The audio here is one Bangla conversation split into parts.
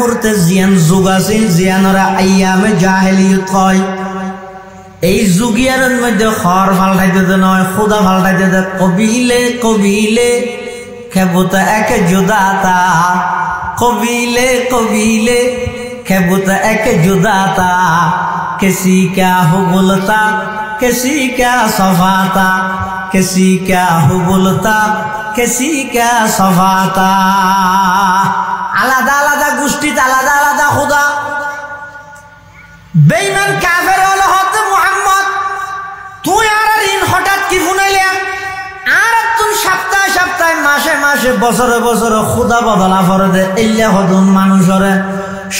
মুহূর্তে জিয়ান যুগ আছিল জিয়ানরা আইয়ামে জাহেলিয়ত কয় এই যুগিয়ারের মধ্যে খর ফাল্টাইতে নয় খুদা ফাল্টাইতে কবিলে কবিলে খেবুতা একে জুদাতা কবিলে কবিলে খেবুতা একে জুদাতা किसी क्या हुबुलता किसी क्या सफाता किसी क्या हुबुलता किसी क्या सफाता আলাদা আলাদা গোষ্ঠীতে আলাদা আলাদা খুদা বেঈমান কাফের হলো হযরত মুহাম্মদ তুই আর ইন হঠাৎ কি শুনাইলে আর তুই সপ্তাহে সপ্তাহে মাসে মাসে বছরে বছরে খুদা বদলা করে দে ইল্লা হদুন মানুষরে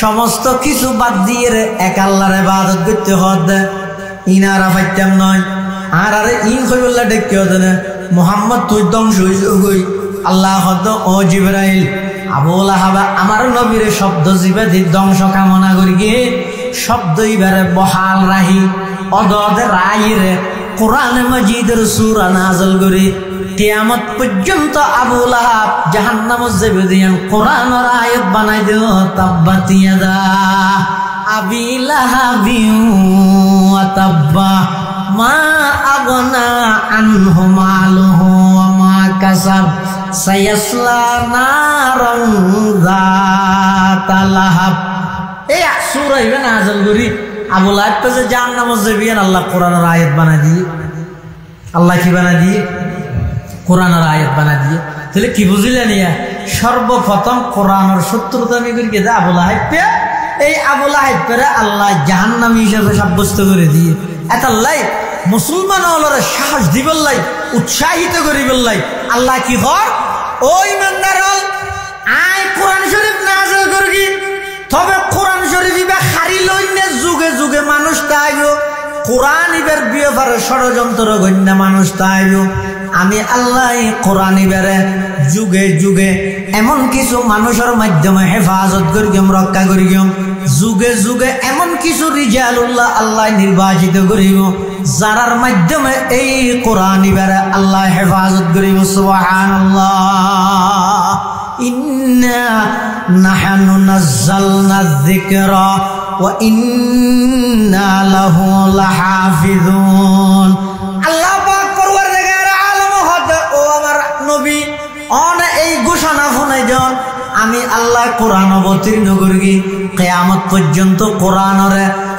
সমস্ত কিছু বাদ দিয়ে রে এক আল্লাহর ইবাদত করতে হদ ইনারা ফাইতাম নয় আর আরে ইন কইবল্লা ডেকে হদ না মুহাম্মদ তুই ধ্বংস হইল গই আল্লাহ হদ ও জিবরাইল আবু লাহাব আমার নবীর শব্দ জিবে দি ধ্বংস কামনা করি গিয়ে শব্দ ইবারে বহাল রাহি অদদ রাইরে কোরআন মাজিদের সূরা নাযিল করি কিয়ামত পর্যন্ত আবু লাহাব জাহান্নামে যাবে দিয়ান কোরআনের আয়াত বানাই দিল তাব্বাত ইয়াদা আবি লাহাবিন ওয়া তাব্বা মা আগনা আনহু মালুহু ওয়া মা কাসাব সায়াসলা নারান যাতা লাহাব এই সূরা ইবে নাযিল করি আবু লাহাব যে জাহান্নামে যাবে আল্লাহ কোরআনের আয়াত বানাই দিয়ে আল্লাহ কি বানাই দিয়ে কোরআনের আয়াত বানা দিয়ে তাহলে কি বুঝলেন সর্বপ্রথম কোরআনের শত্রুতা আমি করি কে আবু লাহাব এই আবু লাহাবের আল্লাহ জাহান্নামী হিসেবে সাব্যস্ত করে দিয়ে এত আল্লাহ মুসলমান হলরে সাহস দিবল্লাই উৎসাহিত করিবল্লাই আল্লাহ কি হর ও ইমানদার হল আয় কোরআন শরীফ নাযিল করবি তবে কোরআন শরীফ ইবা খারি লইনে যুগে যুগে মানুষ তাইব কোরআন ইবার বিয়ের ষড়যন্ত্র গণ্য মানুষ তাইব আমি আল্লাহ কোরআন ইবারে যুগে যুগে এমন কিছু মানুষের মাধ্যমে হেফাজত করিম রক্ষা করিম যুগে যুগে এমন কিছু রিজালুল্লাহ আল্লাহ নির্বাচিত করিব যারার মাধ্যমে এই কোরআন ইবারে আল্লাহ হেফাজত করিব সুবহানাল্লাহ ইন্না নাহনু নাযালনা যিকরা ওয়া ইন্না লাহু লাহাফিজুন আল্লাহ পাক পরওয়ারদিগার আলম হতে ও আমার নবী অন এই ঘোষণা শুনাই দেন আমি আল্লাহ কোরআন অবতীর্ণ করি কিয়ামত পর্যন্ত কোরআনের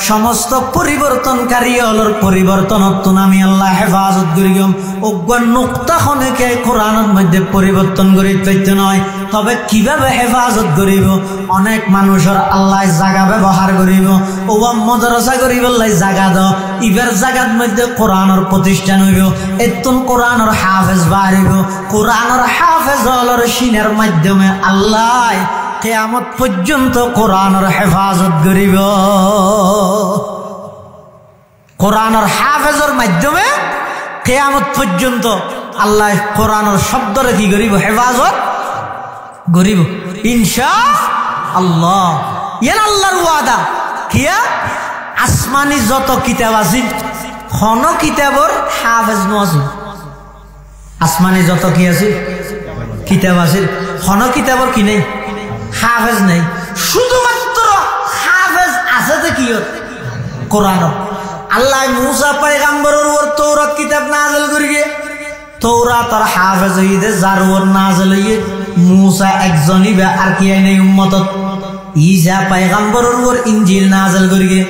সমস্ত পরিবর্তনকারী হলর পরিবর্তন আমি আল্লাহ হেফাজত করিম অজ্ঞান নুক্তা খনেকে কোরআনের মধ্যে পরিবর্তন করি তৈতে নয় তবে কিভাবে হেফাজত করিব অনেক মানুষের আল্লাহ জায়গা ব্যবহার করিব ও মাদ্রাসা করিব আল্লাহ জায়গা দাও ইবার জায়গার মধ্যে কোরআনের প্রতিষ্ঠান হইব এতন কোরআনের হাফেজ বাড়িব কোরআনের হাফেজ হলর সিনের মাধ্যমে আল্লাহ কিয়ামত পর্যন্ত কোরআনের হেফাজত করিব কোরআনের হাফেজের মাধ্যমে কিয়ামত পর্যন্ত আল্লাহ কোরআনের শব্দরে কি করিব হেফাজত করিব ইনশাআল্লাহ ইয়া আল্লাহর ওয়াদা কিয়া আসমানি যত কিতাব আছে কোন কিতাবর হাফেজ নছিল আসমানি যত কি আছে কিতাব আছে কোন কিতাবর কি নেই হাফেজ নেই শুধুমাত্র হাফেজ আছে তো কি কোরআন আল্লাহ মুসা পয়গম্বরের উপর তৌরাত কিতাব নাযিল করিয়ে তৌরাত আর হাফেজ হইতে যার উপর নাযিল হইয়ে মুসা একজনই বা আর কি নাই উম্মতত ঈসা পয়গম্বরের উপর ইনজিল নাযিল করিয়ে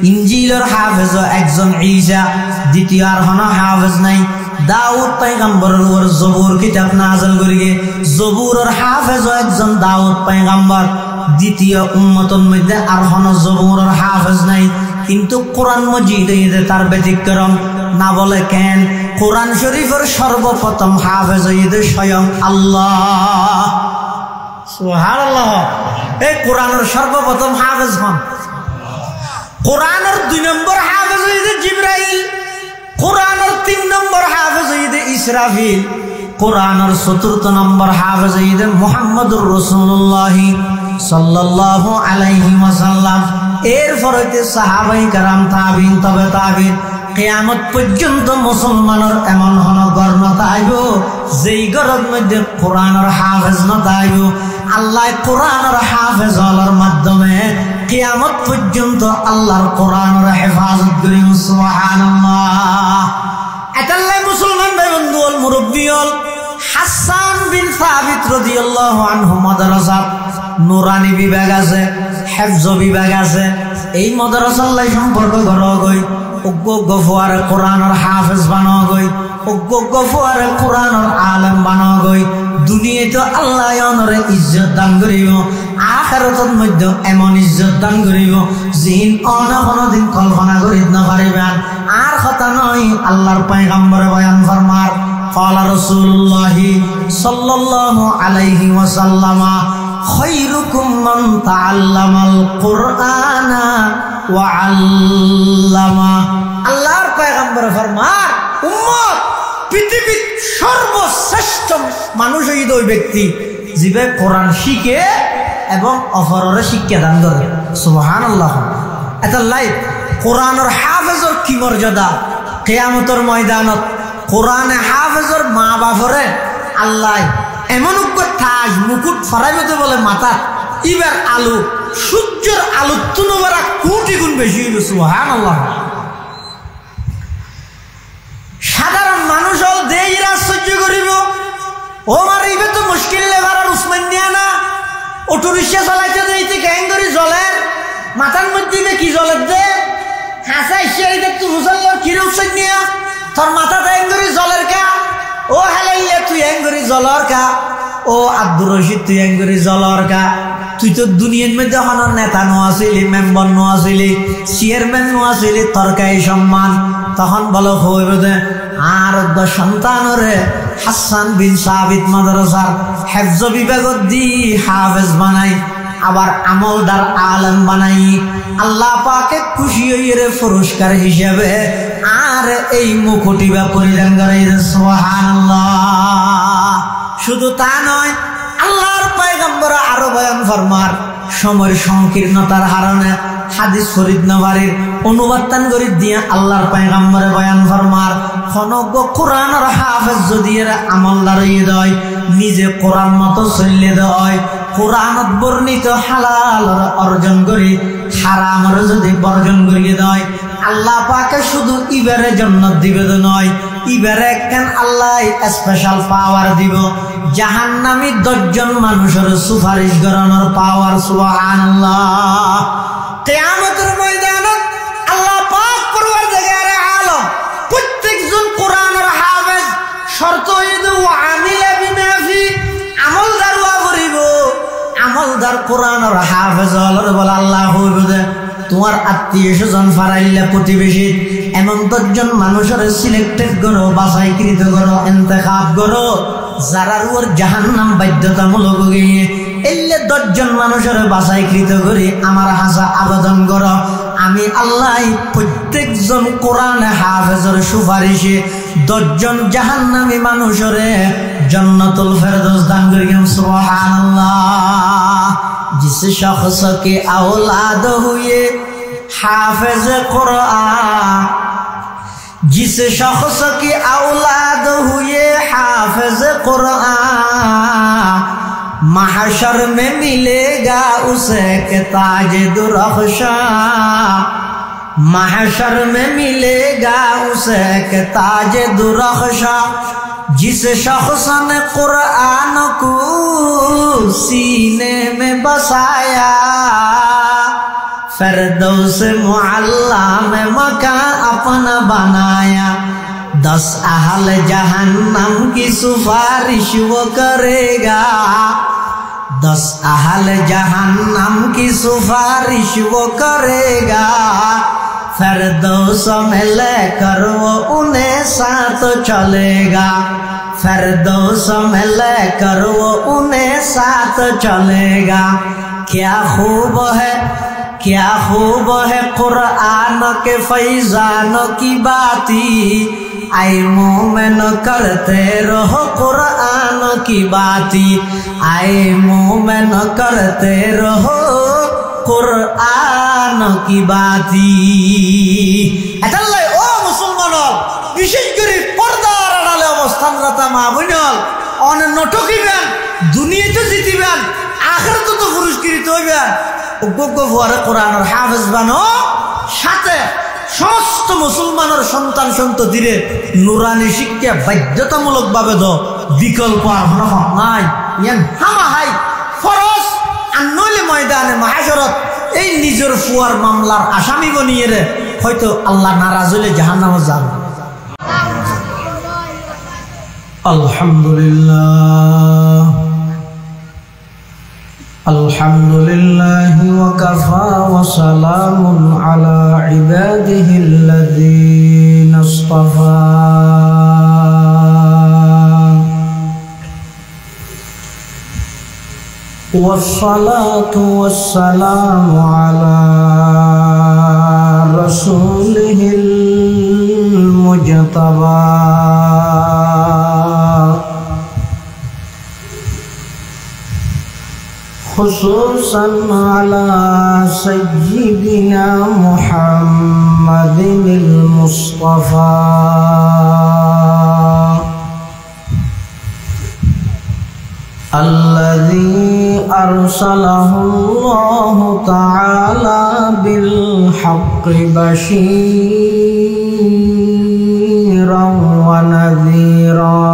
ইনজিলের হাফেজ একজন ঈসা দ্বিতীয় আর কোন হাফেজ নাই দাউদ পয়গম্বরের উপর জবুর কিতাব নাযিল করিয়ে জবুরের হাফেজ একজন দাউদ পয়গম্বর দ্বিতীয় উম্মতের মধ্যে আর কোন জবুরের হাফেজ নাই কিন্তু কোরআন মজিদে তার ব্যতিক্রম না বলে কেন কোরআন শরীফের সর্বপ্রথম হাফেজ হইতে স্বয়ং আল্লাহ সুবহানাল্লাহ এই কোরআনের সর্বপ্রথম হাফেজ হন কোরআনের 2 নম্বর হাফেজ হইতে জিবরাইল কোরআনের 3 নম্বর হাফেজ হইতে ইসরাফিল কোরআনের 4th নম্বর হাফেজ হইতে মুহাম্মদুর রাসূলুল্লাহ সাল্লাল্লাহু আলাইহি ওয়াসাল্লাম এরপর হইতে সাহাবায়ে কেরাম তাবিঈন তবে তাবিঈন কিয়ামত পর্যন্ত মুসলমানের এমন হন গর্ণতা আইব যেই গরর মধ্যে কোরআনের হাফেজ না তাইব আল্লাহ কোরআনের হাফেজ হওয়ার মাধ্যমে কিয়ামত পর্যন্ত আল্লাহর কোরআনের হেফাজত করিব সুবহানাল্লাহ। এটাল্লাই মুসলমান ভাই বন্ধু হল মুরব্বী হল হাসান বিন সাবিত রাদিয়াল্লাহু আনহু মাদ্রাসা নুরানি বিভাগ আছে, হেফজ বিভাগ আছে। এই মাদ্রাসাল্লাই সম্পর্ক করো গই অজ্ঞ গফুয়ারে কোরআনের হাফেজ বানাও গই, অজ্ঞ গফুয়ারে কোরআনের আলেম বানাও গই। দুনিয়ায় তো আল্লাহ অনরে ইজ্জত দান করিব, আখিরাতের মধ্যে এমন ইজ্জত দান করিব যিন অন্য কোনদিন কল্পনা করিতে না পারিবেন। আর কথা নয়, আল্লাহর পয়গম্বর বয়ান ফরমার ক্বালা রাসূলুল্লাহি সাল্লাল্লাহু আলাইহি ওয়াসাল্লাম খায়রুকুম মান তাআল্লামাল কুরআনা ওয়া আল্লামা। আল্লাহর পয়গম্বর ফরমার উম্মত পৃথিবীর সর্বশ্রেষ্ঠ মানুষ ওই ব্যক্তি যিনি কোরআন শিখে এবং অপরের শিক্ষা দান করে। সুবহানাল্লাহ। এটা লাইফ কোরআনের হাফেজর কি মর্যাদা। কিয়ামতের ময়দানত কোরআনে হাফেজর মা বাপরে আল্লাহ এমন তাজ মুকুট ফরাইতে বলে মাথা ইবার আলু সূর্যের আলু তুনবারা কোটি গুণ বেশি হইল। সুবহানাল্লাহ। সাধারণ মানুষ হল দেইরা সহ্য করিব। ও মার ইবে তো মুশকিল লেবারার উসমান নিয়া না অটো রিক্সা চালাইতে দিতে গ্যাং করি জলের মাথার মধ্যে কি জলের দে হাসাই সেই দেখতে মুসল্লার কিরে উসমান নিয়া তোর মাথা গ্যাং করি জলের কা। ও হেলাইয়া তুই গ্যাং করি জলর কা। ও আব্দুর রশিদ তুই গ্যাং করি জলর কা। তুই তো দুনিয়ার মধ্যে হন নেতা নো আসিলি, মেম্বার নো আসিলি, চেয়ারম্যান নো আসিলি, তরকারি সম্মান। তখন বলো হইবে আর সন্তানরে হাসান বিন সাবিত মাদ্রাসার হেফজ বিভাগত দি হাফেজ বানাই, আবার আমলদার আলেম বানাই। আল্লাহ পাকে খুশি হইরে পুরস্কার হিসেবে আর এই মুকুটিবা পরিধান করে। সুবহানাল্লাহ। শুধু তা নয়, আল্লাহর পয়গম্বর আরো বয়ান ফরমার সময়ের সংকীর্ণতার কারণে হাদিস শরীফ নবারির অনুবাদ তান করে দিয়ে আল্লাহর পয়গম্বরে বয়ান ফরমার খনক কোরআনের হাফেজ যদি এর আমলদার হয়ে দেয়, নিজে কোরআন মতো চললে দেয়, কোরআনত বর্ণিত হালাল অর্জন করি হারামর যদি বর্জন করিয়ে দেয়, আল্লাহ পাকে শুধু ইবারে জান্নাত দিবে নয়, ইবারে একখান আল্লাহ স্পেশাল পাওয়ার দিব, জাহান্নামী 10 জন মানুষের সুপারিশ করানোর পাওয়ার। সুবহানাল্লাহ। কিয়ামতের ময়দানে আল্লাহ পাক পরওয়ারদিগারে আলম প্রত্যেকজন কোরআনের হাফেজ শর্ত হইল ওয়া আমিলা বিমা ফি আমলদার ওয়া করিব। আমলদার কোরআনের হাফেজ হল বলে আল্লাহ হইবে তোমার আত্মীয় স্বজন ফারাইল্লা প্রতিবেশী এমন 10 জন মানুষের সিলেক্টেড করো, বাছাইকৃত করো, ইন্তেখাব করো যারা ওর জাহান্নাম বাধ্যতামূলক গিয়ে এলে 10 জন মানুষের বাছাইকৃত করে আমার হাসা আবেদন করো। আমি আল্লাহ প্রত্যেকজন কোরআনে হাফেজের সুপারিশে 10 জন জাহান্নামী মানুষের জান্নাতুল ফেরদৌস দান করি। সুবহানাল্লাহ। जिस शख्स के औलाद हुए हाफिज कुरान, जिस शख्स की औलाद हुए हाफिज कुरान, महशर में मिलेगा उसे के ताज दुरख्शा, महशर में मिलेगा उसे के ताज दुरख्शा। जिस शख्स ने कुरान को सीने में बसाया, फिरदौस मुअल्ला में मकान अपना बनाया। 10 अहल जहन्नम की सिफारिश वो करेगा, 10 अहल जहन्नम की सिफारिश वो करेगा। फिरदौस में लेकर वो उन्हें साथ चलेगा, फिरदौस में लेकर वो उन्हें साथ चलेगा। क्या खूब है, क्या खूब है कुरान के फैजान की बाती, आए मोमिन करते रहो कुरान की बाती, आए मोमिन करते रहो कुरान की बाती। এটালাই ও মুসলমান বিশেষ করে পর্দার আড়ালে অবস্থানরত মা বোন অনেক নটকিবেন, দুনিয়াতে জিতিবেন, আখিরাত তো পুরস্কৃত হইবে অজ্ঞ ফুয়ারে কোরআনের হাফেজ বানো সাথে সমস্ত মুসলমানের সন্তান সন্ততিরে নুরানি শিক্ষা বাধ্যতামূলক ভাবে দ বিকল্প আর নাই ইয়ান হামাহাই ফরজ আর নইলে ময়দানে মাহাশরত এই নিজের ফুয়ার মামলার আসামি বনিয়ে রে হয়তো আল্লাহ নারাজ হইলে জাহান্নামে যাবে আলহামদুলিল্লাহ আলহামদুলিল্লাহি ওয়া কাফা ওয়া সালামুন আলা ইবাদিহিল্লাযীনা ইসতাফা والصلاة والسلام على رسوله المجتبى خصوصا على سيدنا محمد المصطفى الذي أرسله الله تعالى بالحق بشيرا ونذيرا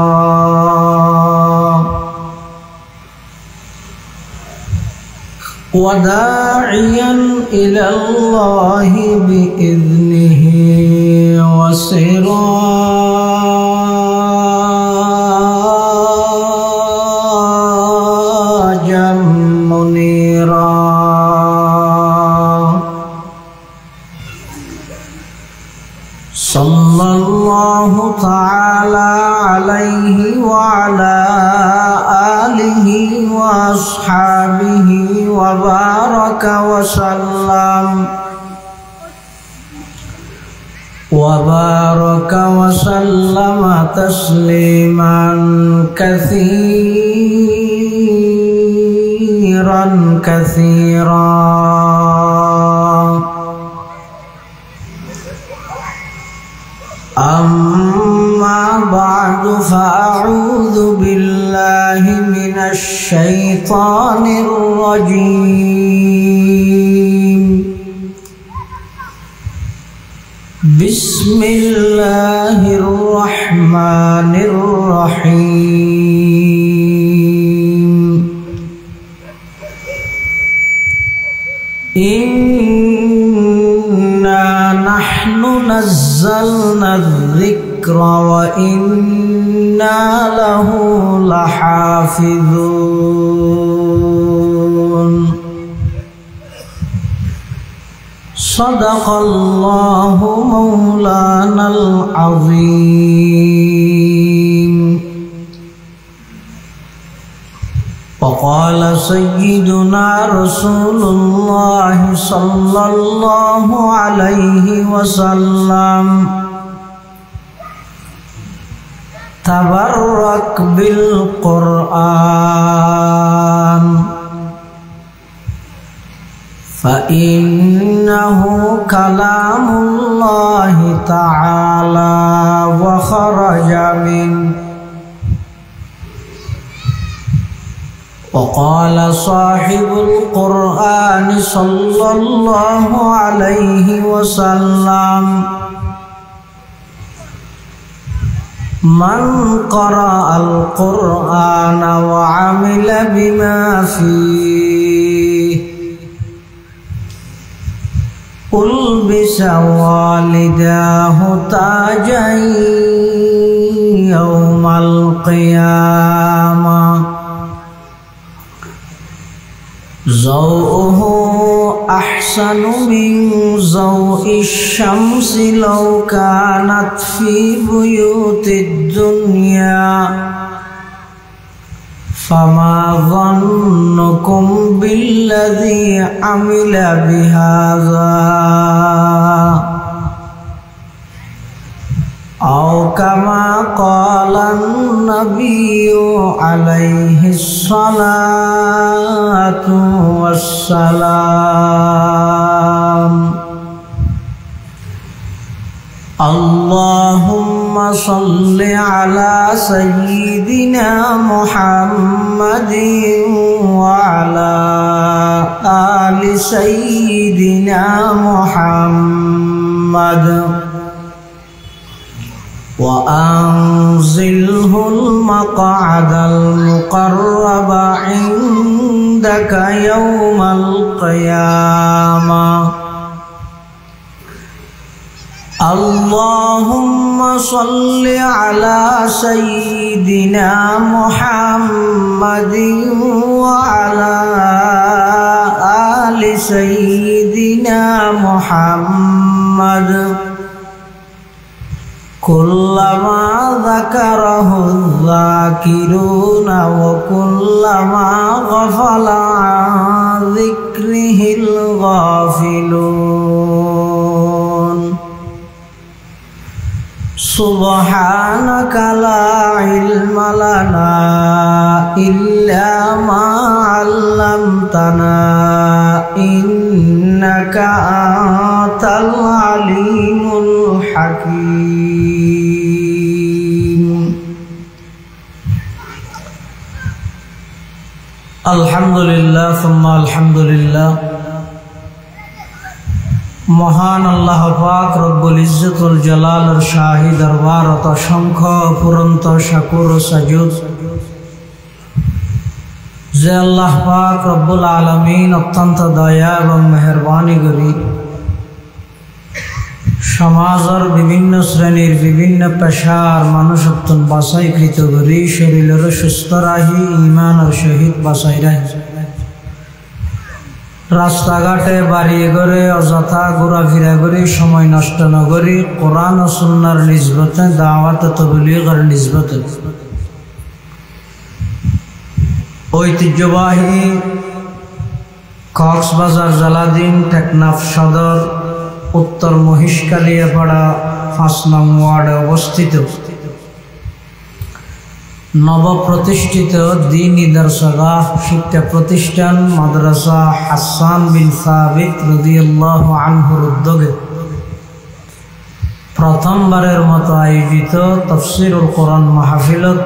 وداعيا إلى الله بإذنه وسراجا منيرا صلى الله تعالى عليه وعلى آله وأصحابه وبارك وسلم تسليما كثيرا كثيرا أما بعد فأعوذ بالله من الشيطان الرجيم بسم الله الرحمن الرحيم إنا نحن نزلنا الذكر وإنا له لحافظون صدق الله مولانا العظيم وقال سيدنا رسول الله صلى الله عليه وسلم تبرك بالقرآن فإنه كلام الله تعالى وخرج منه وقال صاحب القرآن صلى الله عليه وسلم من قرأ القرآن وعمل بما فيه ألبس والداه تاجا يوم القيامة ضوءه أحسن من ضوء الشمس لو كانت في بيوت الدنيا فما ظنكم بالذي عمل بهذا أو كما قال النبي عليه الصلاة والسلام اللهم صل على سيدنا محمد وعلى آل سيدنا محمد وأنزله المقعد المقرب عندك يوم القيامة اللهم صل على سيدنا محمد وعلى آل سيدنا محمد كلما ذكره الذاكرون وكلما غفل عن ذكره الغافلون سبحانك لا علم لنا إلا ما علمتنا إنك أنت العليم الحكيم الحمد لله ثم الحمد لله মহান আল্লাহ পাক রব্বুল ইজ্জতুল জালালের শাহী দরবারত অসংখ্য অফুরন্ত শাকুর ও সাজুদ যে আল্লাহ পাক রব্বুল আলামিন অত্যন্ত দয়া এবং মেহেরবানি করি সমাজের বিভিন্ন শ্রেণীর বিভিন্ন পেশার মানুষ অত্যন্ত বাছাইকৃত করি শরীরের সুস্থ রাহি ইমানের সহিত বাছাই রাহি রাস্তাঘাটে বাড়ি ঘরে অযথা ঘোরাফেরা করি সময় নষ্ট না করি কোরআন ও সুন্নাহর নিসবতে দাওয়াত ও তাবলীগের নিসবতে ঐতিহ্যবাহী কক্সবাজার জালাদিন টেকনাফ সদর উত্তর মহিষকালিয়াপাড়া 5 নং ওয়ার্ডে অবস্থিত নবপ্রতিষ্ঠিত দ্বীনী দরসগাহ শিক্ষা প্রতিষ্ঠান মাদ্রাসা হাসান বিন সাবিত রাদিয়াল্লাহু আনহুর উদ্যোগে প্রথমবারের মতো আয়োজিত তাফসীরুল কোরআন মাহফিলত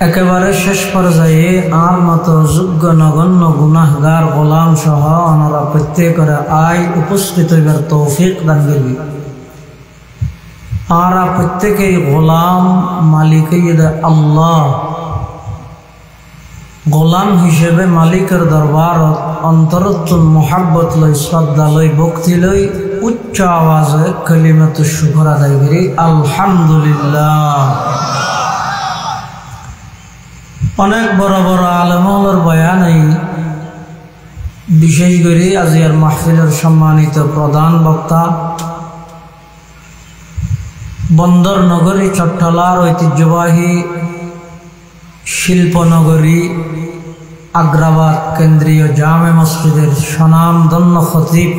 একেবারে শেষ পর্যায়ে আর মতো যোগ্য নগণ্য গুনাহগার গোলাম সহ ওনারা প্রত্যেকের আয় উপস্থিত হইবার তৌফিক দান করবি आरा प्रत्येके गोलाम मालिक अल्लाह गोलाम हिसेबे मालिकर दरबार अंतरतुन मोहब्बत लई श्रद्धा लई भक्ति लई उच्च आवाजे कलिमातुश शुक्र आदाय करी आलহামদুলিল্লাহ। अनेक बड़ बड़ आलेमर बयान विशेष करे आजियार महफिलेर सम्मानित प्रधान वक्ता बंदर नगरी चट्टलार ऐतिह्यबाही शिल्पनगरी आग्राबाद केंद्रीय जामे मस्जिदेर सनामधन्य खतीब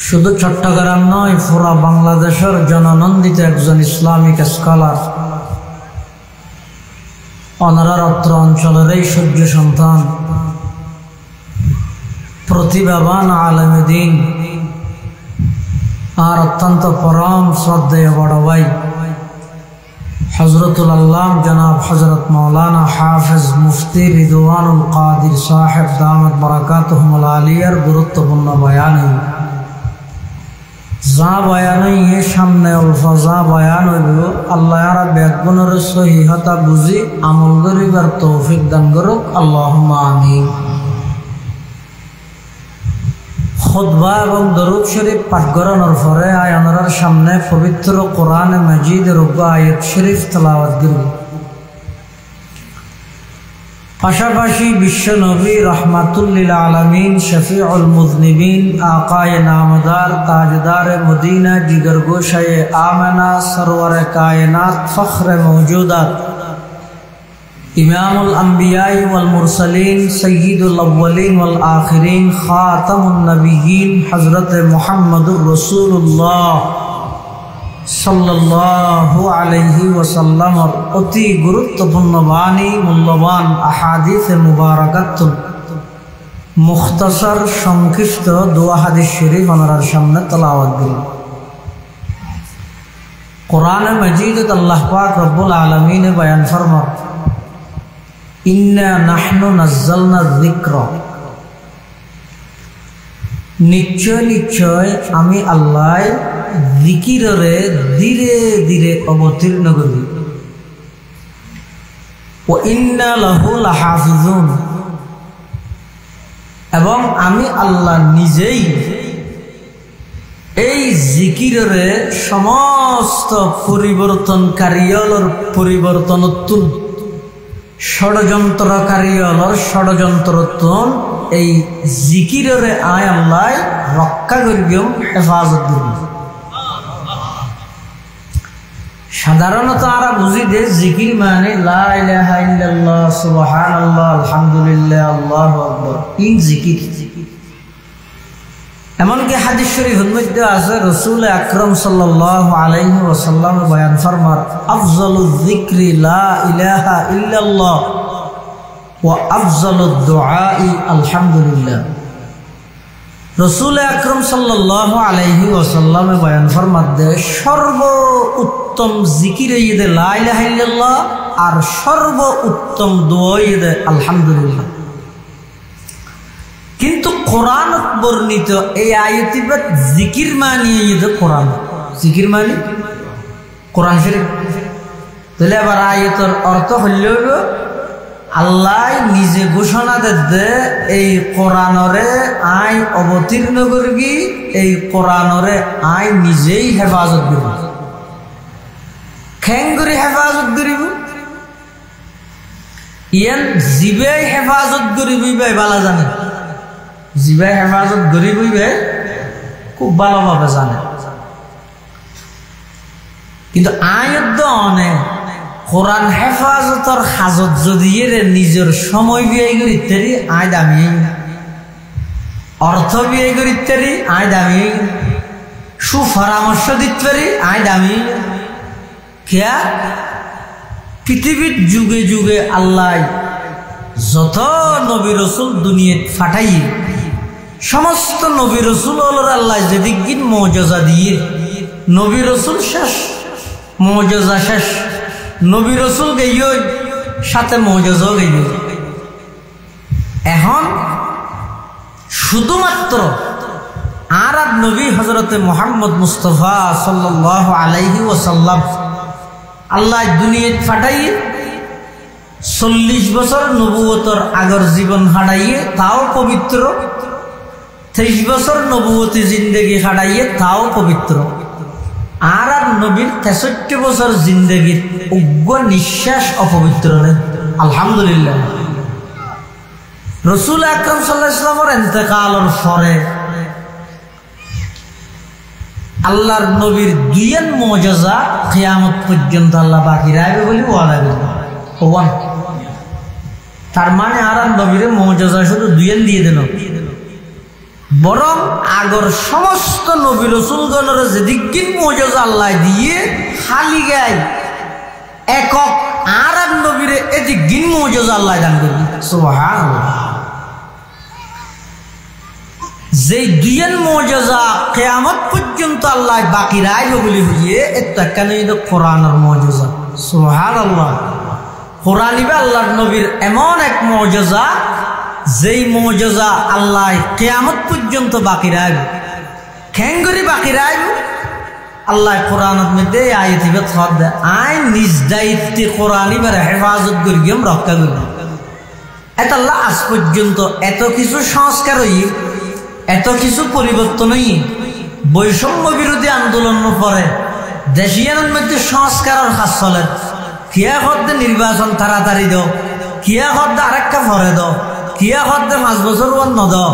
शुधु चट्टग्राम नय पुरा बांग्लादेशेर जननंदित एकजन इस्लामिक स्कलार ओनारार अत्र अंचलेर सूर्य सन्तान प्रतिभावान आलेमे दीन और अत्यंत परम श्रद्धेय बड़ भाई हजरतुल अल्लाम जनाब हजरत मौलाना हाफिज मुफ्ती रिदवानुल कादिर साहेब दामत बरकातुहुमुल आलियार गुरुत्वपूर्ण बयान जा बयान ये सामने अल्फाजा बयान हইব আল্লাহ यारा ব্যাকরণের সহিহতা বুঝি আমল করিবার তৌফিক দান করুক আল্লাহুম্মা আমিন। खुतबा और दरूद शरीफ पाठ करानोर परे आयनार सामने पवित्र कुरान मजीद रुबा आयत शरीफ तलावत करब पाशापाशी विश्व नबी रहमतुल लिल आलमीन शफीउल मुज़निबीन आकाए नामदार ताजदार मदीना जिगरगोशाए आमना सरवर कायनात फ़ख्र मौजूदात इमामुल अंबिया वल मुरसलीन सय्यिदुल अव्वलीन वल आखिरीन खातमुन नबिय्यीन हज़रत मुहम्मदुर रसूलुल्लाह सल्लल्लाहु अलैहि वसल्लम अति गुरुत्वपूर्ण बानी मूल्यवान अहादीस मुबारकत মুখতাসার সংক্ষিপ্ত দোয়া হাদিস শরীফ ওনার সামনে তেলাওয়াত করি। কোরআনে মাজিদে আল্লাহ পাক রব্বুল আলামিন বয়ান ফরমান, ইন্না নাহনু নাযালনা যিকরা, নিশ্চয় নিশ্চয় আমি আল্লাহ জিকিররে ধীরে ধীরে অবতীর্ণ করি। ওয়া ইন্না লাহু লাহাফিজুন, এবং আমি আল্লাহ নিজেই এই জিকিররে সমস্ত পরিবর্তনকারীর পরিবর্তনোত্তম, ষড়যন্ত্রকারীর ষড়যন্ত্রোত্তম এই জিকিররে আয় আল্লাহ রক্ষা করিব, হেফাজত করিব। সাধারণত আমরা বুঝি যে জিকির মানে লা ইলাহা ইল্লাল্লাহ, সুবহানাল্লাহ, আলহামদুলিল্লাহ, আল্লাহু আকবার, এই জিকির। এমনকি হাদিস শরীফের মধ্যে আছে রাসূল আকরাম সাল্লাল্লাহু আলাইহি ওয়াসাল্লাম বয়ান ফরমান, আফজালুয যিকরি লা ইলাহা ইল্লাল্লাহ ওয়া আফজালুদ দুআই আলহামদুলিল্লাহ। রাসূল আকরাম সাল্লাল্লাহু আলাইহি ওয়াসাল্লাম বয়ান ফরমাতে সর্ব উত্তম জিকির ঈদ লা ইলাহা ইল্লাল্লাহ আর সর্ব উত্তম দোয়া ঈদ আলহামদুলিল্লাহ। কিন্তু কোরআন বর্ণিত এই আয়াতিতে জিকির মানে ঈদ কোরআন, জিকির মানে কোরআন শরীফ। তাহলে আবার আয়াতের অর্থ হইল আল্লাহ নিজে ঘোষণা দে এই কোরআনরে আই অবতীর্ণ করবি, এই কোরআনরে আই নিজেই হেফাজত করবি। খেং করে হেফাজত করিব, ইয়ান জিবাই হেফাজত করিবই ভাই ভালো জানে, জিবাই হেফাজত করিবই ভাই খুব ভালোভাবে জানে। কিন্তু আয়াত অনেক কোরআন হেফাজতর হাজত যদি নিজের সময় ব্যয় করি ইত্যাদি আয় দামি, অর্থ ব্যয় করি ইত্যাদি আয় দামি, সুপরামর্শ দিতে পারি আয় দামি। কেয়া পৃথিবীর যুগে যুগে আল্লাহ যত নবী রসুল দুনিয়াত ফাটাইয়ে সমস্ত নবী রসুল আল্লাহ যেদিক দিন মৌজজা দিয়ে নবী রসুল শেষ, মৌজজা শেষ, নবী রসুল গেই সাথে মৌজজাও গেই। এখন শুধুমাত্র আর নবী হযরতে মুহাম্মদ মুস্তাফা সাল্লাল্লাহু আলাইহি ওয়াসাল্লাম আল্লাহ দুনিয়াত ফাটাইয়ে 40 বছর নবুয়তর আগর জীবন হারাইয়ে তাও পবিত্র, 23 বছর নবুয়তি জিন্দেগি হারাইয়ে তাও পবিত্র। আর নবীর 63 বছর জিন্দেগির উগ্র নিঃশ্বাস অপবিত্র নেই। আলহামদুলিল্লাহ। রাসূল আকরাম সাল্লাল্লাহু আলাইহি ওয়াসাল্লামের ইন্তেকালের পরে আল্লাহর নবীর দুইয়ের মুজিজা কিয়ামত পর্যন্ত আল্লাহ বাকি রাখবে বলে ওয়াদা করলেন। তার মানে আর নবীর মুজিজা শুধু দুইয়ের দিয়ে দিল, বরং আগর সমস্ত নবী রাসূলগণের যেদিক দিন মুজিজা আল্লাহ দিয়ে খালি গায় একক আর নবীর এদিক দিন মুজিজা আল্লাহ দান করবে। সুবহানাল্লাহ। যে দুইয়ের মুজিজা কিয়ামত পর্যন্ত আল্লাহ বাকি রাখবে বলে বুঝিয়ে এটা কেন কোরআনের মুজিজা। সুবহানাল্লাহ। কোরআন ইবে আল্লাহর নবীর এমন এক মুজিজা যেই মুজিজা আল্লাহ কিয়ামত পর্যন্ত বাকি রাখবে। কেন করে বাকি রাখবে? আল্লাহ কোরআনের মধ্যে আয়াত ইবে খদ দেয়, আই নিজ দায়িত্বে কোরআন ইবে হেফাজত করি গিয়ে রক্ষা করব। এটা আল্লাহ আজ পর্যন্ত এত কিছু সংস্কার হই, এত কিছু পরিবর্তন হই, বৈষম্য বিরোধী আন্দোলনের পরে দেশিয়ানের মধ্যে সংস্কারের কাজ চলে। কিয়া হদ্দে নির্বাচন তাড়াতাড়ি দাও, কিয়া হদ্দে আরেকটা ভরে দাও, কিয়া হদ্দে 5 বছর অন্য দাও,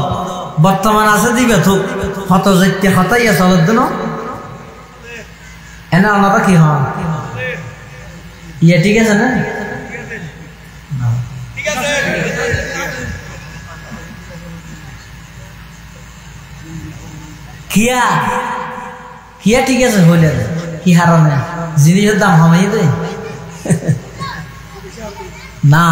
বর্তমান আছে দিবে থুক হত যেতে হতাইয়া চলত দেন এনে আমরা কি হন ইয়ে ঠিক আছে না? কিয়া কিয়া ঠিক আছে হইলে কি হারণে জিনিসের দাম কমাই দেয় না।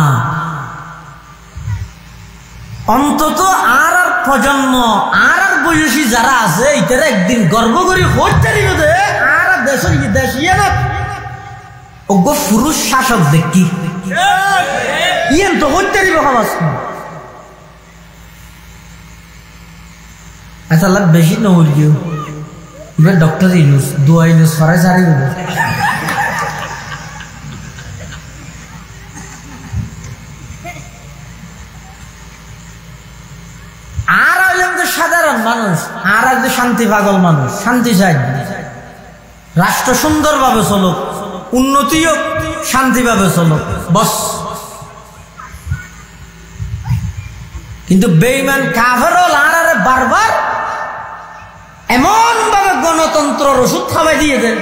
অন্তত আর প্রজন্ম আর বয়সী যারা আছে এটারা একদিন গর্ব করি হচ্ছে আর দেশিয়ে না অজ্ঞ পুরুষ শাসক দেখি ইয়েন তো হচ্ছে সমাজ। আচ্ছা বেশি নহল কেউ এবার ডক্টর ইউনুস দোয়া ইউনুস ফরাই সারি আর হইলাম যে সাধারণ মানুষ আর এক যে শান্তি পাগল মানুষ, শান্তি চাই, রাষ্ট্র সুন্দরভাবে চলুক, উন্নতিও শান্তিভাবে চলুক বস। কিন্তু বেঈমান কাফের আর বারবার এমন ভাবে গণতন্ত্রের ওষুধ খাওয়াই দিয়ে দেন।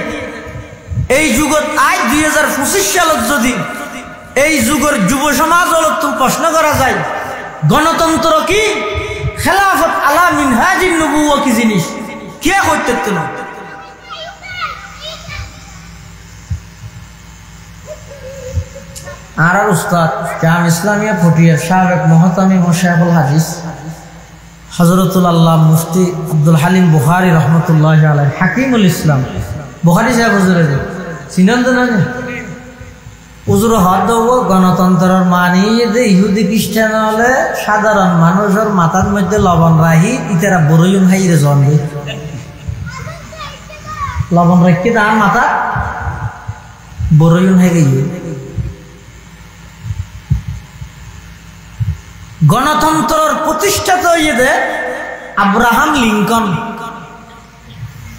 এই যুগত আজ 2025 সালত যদি এই যুগের যুব সমাজ তুমি প্রশ্ন করা যায় গণতন্ত্র কি, খেলাফত আলা মিনহাজিন নবুওয়া কি জিনিস, কে করতে না? আর উস্তাদ জাম ইসলামিয়া ফটিয়ার সাবেক মহতামি মোশাইখুল হাদিস হযরতুল আল্লাহ মুফতি আব্দুল হালিম বুখারী রহমতুল্লাহি আলাইহি হাকিমুল ইসলাম বুখারী সাহেব হুজুরে চিনেন তো না? হুজুর হাত দেবো গণতন্ত্রের মানি যে ইহুদি খ্রিস্টান হলে সাধারণ মানুষের মাথার মধ্যে লবণ রাহি ইতারা বড়ইম হাইরে জন্মে লবণ রাখি তার মাথা বড়ইম হাই গিয়ে। গণতন্ত্রের প্রতিষ্ঠাতা ইয়ে আব্রাহাম লিঙ্কন।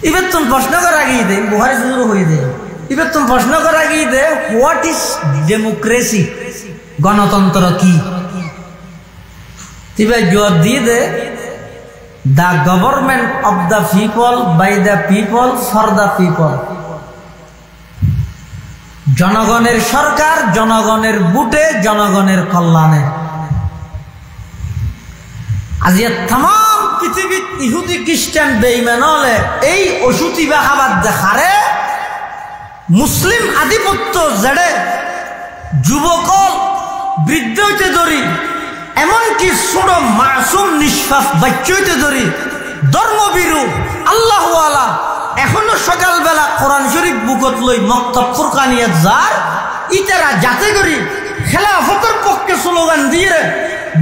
এবার তুমি প্রশ্ন করা গিয়ে দে বুহারি শুরু হয়ে দে, এবার তুমি প্রশ্ন করা গিয়ে দে হোয়াট ইজ ডেমোক্রেসি, গণতন্ত্র কি? এবার জবাব দিয়ে দে the government of the people by the people for the people. জনগণের সরকার, জনগণের বুটে, জনগণের কল্যাণে। আজ তাম পৃথিবীর ইহুদি খ্রিস্টান বেঈমান হলে এই ওষুধি বা খাবার দেখারে মুসলিম আধিপত্য জেড়ে যুবকল বৃদ্ধ হইতে ধরি এমনকি ছোট মাসুম নিষ্পাপ বাচ্চা হইতে ধরি ধর্মবিরু আল্লাহওয়ালা এখনো সকালবেলা কোরআন শরীফ বুকত লই মক্তব ফুরকানিয়াত যার ইতারা যাতে করি খেলাফতের পক্ষে স্লোগান দিয়ে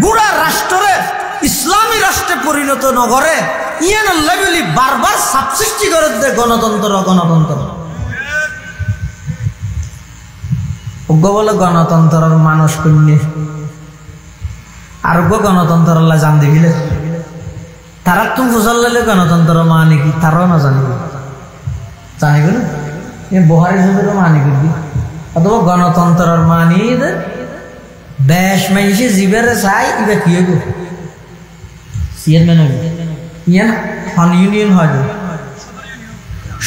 বুড়া রাষ্ট্রে ইসলামী রাষ্ট্রে পরিণত নগরে ইয়ান লেভেলি বারবার সাপ সৃষ্টি করে দে গণতন্ত্র গণতন্ত্র। অজ্ঞ বলে গণতন্ত্রের মানুষ কন্যে আর গণতন্ত্র জান দিবিলে তারা তুমি বুঝাল লাইলে গণতন্ত্র মানে কি তারাও না জানিব, জানিব না বহারি যুগেরও মানে করবি অথবা গণতন্ত্রের মানি বেশ মানুষে জীবেরে চাই ইবা কি হইব চেয়ারম্যান হইব ইয়ান ফান ইউনিয়ন হয়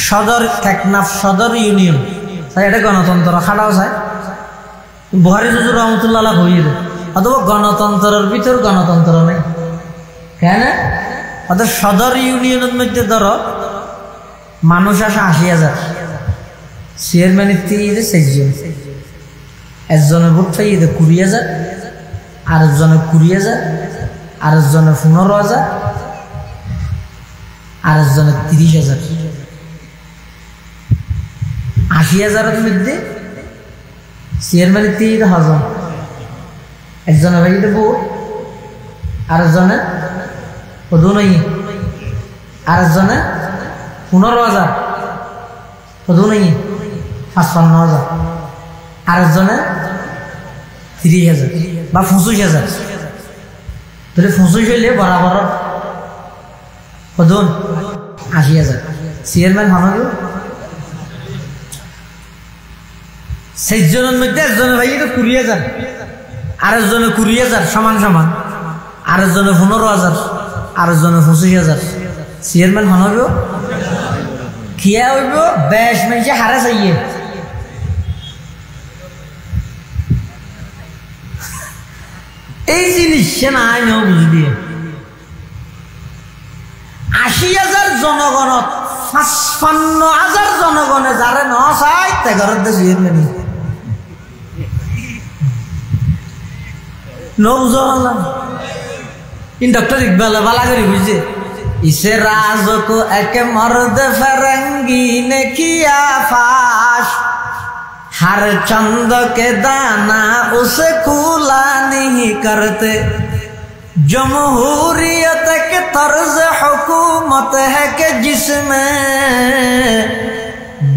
সদর টেকনাফ সদর ইউনিয়ন তাই এটা গণতন্ত্র খাটাও চাই বুহারি হুজুর রহমতুল্লাহ হইয়ে দেয় অথবা গণতন্ত্রের ভিতর গণতন্ত্র নেই কেন? অর্থাৎ সদর ইউনিয়নের মধ্যে ধরো মানুষ আসে 80,000, চেয়ারম্যানের 4জন, একজনের ভোট পাই 20,000, আরেকজনের 20,000, আরেকজনের 15,000, আরেকজনের 30,000। 80,000-এর মধ্যে চেয়ারম্যানের 3,000, একজনের বাড়িতে ভোট, আরেকজনের কত নাই, আরেকজনের 15,000 কত নাই 55,000, আরেকজনের 30,000 বা 25,000। তাহলে 25 হইলে বরাবর কত 80,000। চেয়ারম্যান হন 6 জনের মধ্যে একজনের ভাই 20,000, আরেকজনের 20,000 সমান সমান, আরেকজনের 15,000, আরেকজনের 25,000। চেয়ারম্যান হন হইব খিয়া হইব বেশ মানুষে হারা চাইয়ে। এই জিনিস সে না আইন বুঝবি 80,000 জনগণত 55,000 জনগণে যারে ন চাই তে ঘরের দেশ চেয়ারম্যান डॉक्टर इकबाल वाला करी बुझे इसे राज को एक मर्द फरंगी ने किया फाश हर चंद के दाना उसे खुला नहीं करते जमहूरियत के तर्ज हुकूमत है कि जिसमें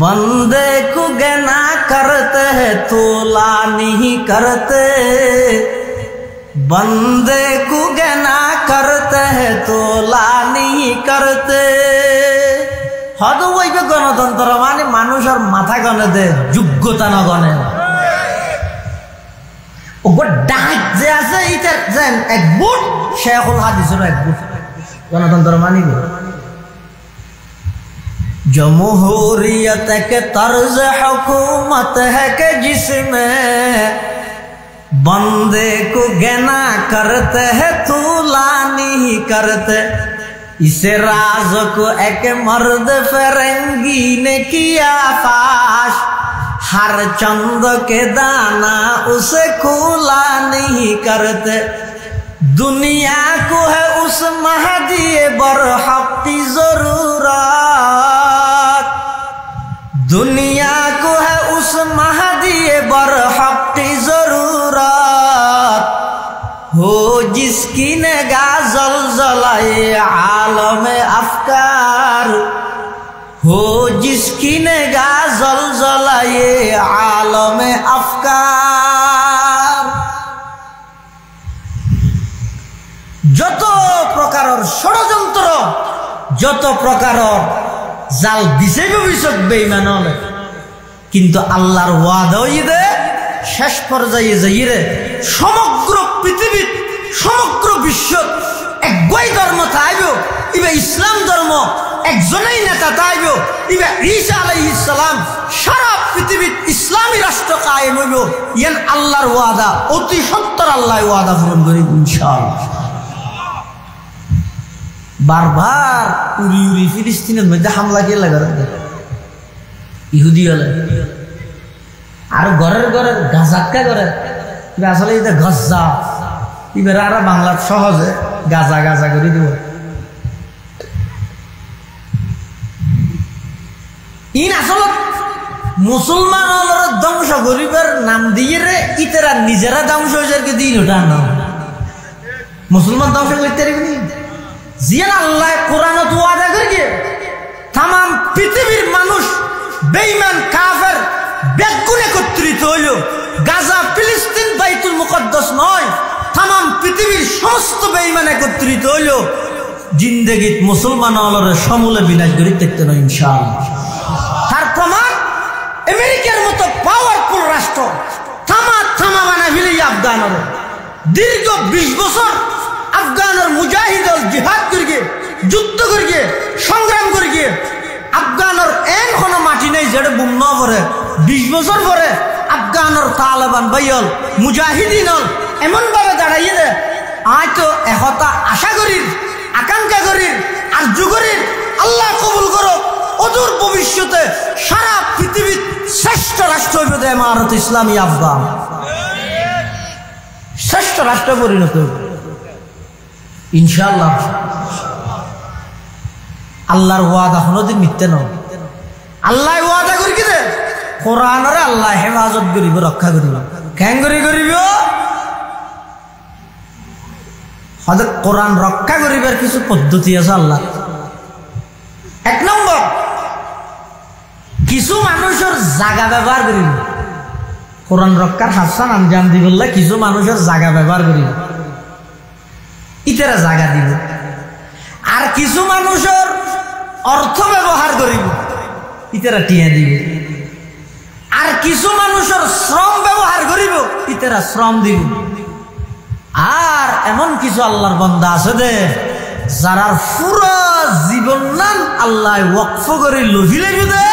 बंदे को गना करते हैं तोला नहीं करते बंदे को गना करते हैं तोला नहीं करते हद वही पे गणतंत्र माने मानुष और माथा गणे दे योग्यता न गणे डाक जे আছে ইটার যেন এক বুট শেখুল হাদিসের এক বুট গণতন্ত্র মানিব जमहूरियत के तर्ज हुकूमत है कि जिसमें बंदे को गना करते हैं तूला नहीं करते इसे राज को एक मर्द फरंगी ने किया फाश हर चंद के दाना उसे खुला नहीं करते दुनिया को है उस महदी बरहक की जरूरत दुनिया को है उस महदी बरहक की जरूरत हो जिसकी निगाह ज़लज़लाए आलम अफकार हो जिसकी निगाह ज़लज़लाए आलम अफकार যত প্রকারের ষড়যন্ত্র যত প্রকারের জাল বিশেষ ভবিষ্যৎ বেঈমান হলে কিন্তু আল্লাহর ওয়াদা হইদে শেষ পর্যায়ে যাইরে সমগ্র পৃথিবী সমগ্র বিশ্ব একই ধর্ম থাইব ইবে ইসলাম ধর্ম একজনই নেতা থাইব ইবে ঈসা আলাইহিস সালাম সারা পৃথিবীর ইসলামী রাষ্ট্র কায়েম হইব ইয়ান আল্লাহর ওয়াদা অতি সত্তর আল্লাহ ওয়াদা পূরণ করিব ইনশাআল্লাহ বারবার উড়ি উড়ি ফিলিস্তিনের মধ্যে হামলা কে লাগার ইহুদি হলে আর ঘরের ঘরের গাজাক্কা করে আসলে এটা গজ্জা এবার আর বাংলার সহজে গাজা গাজা করে দিব ইন আসলে মুসলমান ধ্বংস গরিবের নাম দিয়ে রে ইতারা নিজেরা ধ্বংস হয়েছে দিন ওটা নাম মুসলমান ধ্বংস করতে পারবি জিয়ান আল্লাহ কোরআনত ওয়াদা করেছে তাম পৃথিবীর মানুষ বেঈমান কাফের বেগুন একত্রিত হইল গাজা ফিলিস্তিন বাইতুল মুকদ্দাস নয় তাম পৃথিবীর সমস্ত বেঈমান একত্রিত হইল জিন্দেগিত মুসলমান হলরে সমূলে বিনাশ করে দেখতে নয় ইনশাআল্লাহ তার প্রমাণ আমেরিকার মতো পাওয়ারফুল রাষ্ট্র থামা থামা বানা ফেলে আফগানের দীর্ঘ 20 বছর আফগানের মুজাহিদ জিহাদ করিয়ে যুদ্ধ করিয়ে সংগ্রাম করিয়ে আফগানের এন কোনো মাটি নেই যেটা বুম ন পরে 20 বছর পরে আফগানের তালেবান বাইল মুজাহিদিন এমন ভাবে দাঁড়াইয়ে দে আজ তো একতা আশা করি আকাঙ্ক্ষা করি আর্য করি আল্লাহ কবুল করো অদূর ভবিষ্যতে সারা পৃথিবীর শ্রেষ্ঠ রাষ্ট্র হইবে ইমারত ইসলামী আফগান শ্রেষ্ঠ রাষ্ট্র পরিণত ইনশাআল্লাহ আল্লাহর ওয়াদা কোনদিন মিথ্যা নয় আল্লাহ ওয়াদা করি কি দে কোরআনের আল্লাহ হেফাজত করিব রক্ষা করিব কেন করিব হয়তো কোরআন রক্ষা করিবার কিছু পদ্ধতি আছে আল্লাহ এক নম্বর কিছু মানুষের জায়গা ব্যবহার করিব কোরআন রক্ষার হাসান আঞ্জাম দিবল্লা কিছু মানুষের জায়গা ব্যবহার করিব ইতারা জায়গা দিব আর কিছু মানুষের অর্থ ব্যবহার করিব ইতারা টিয়া দিব আর কিছু মানুষের শ্রম ব্যবহার করিব ইতারা শ্রম দিব আর এমন কিছু আল্লাহর বান্দা আছে দে যারা পুরো জীবন নাম আল্লাহ ওয়াকফ করে লভিলে দে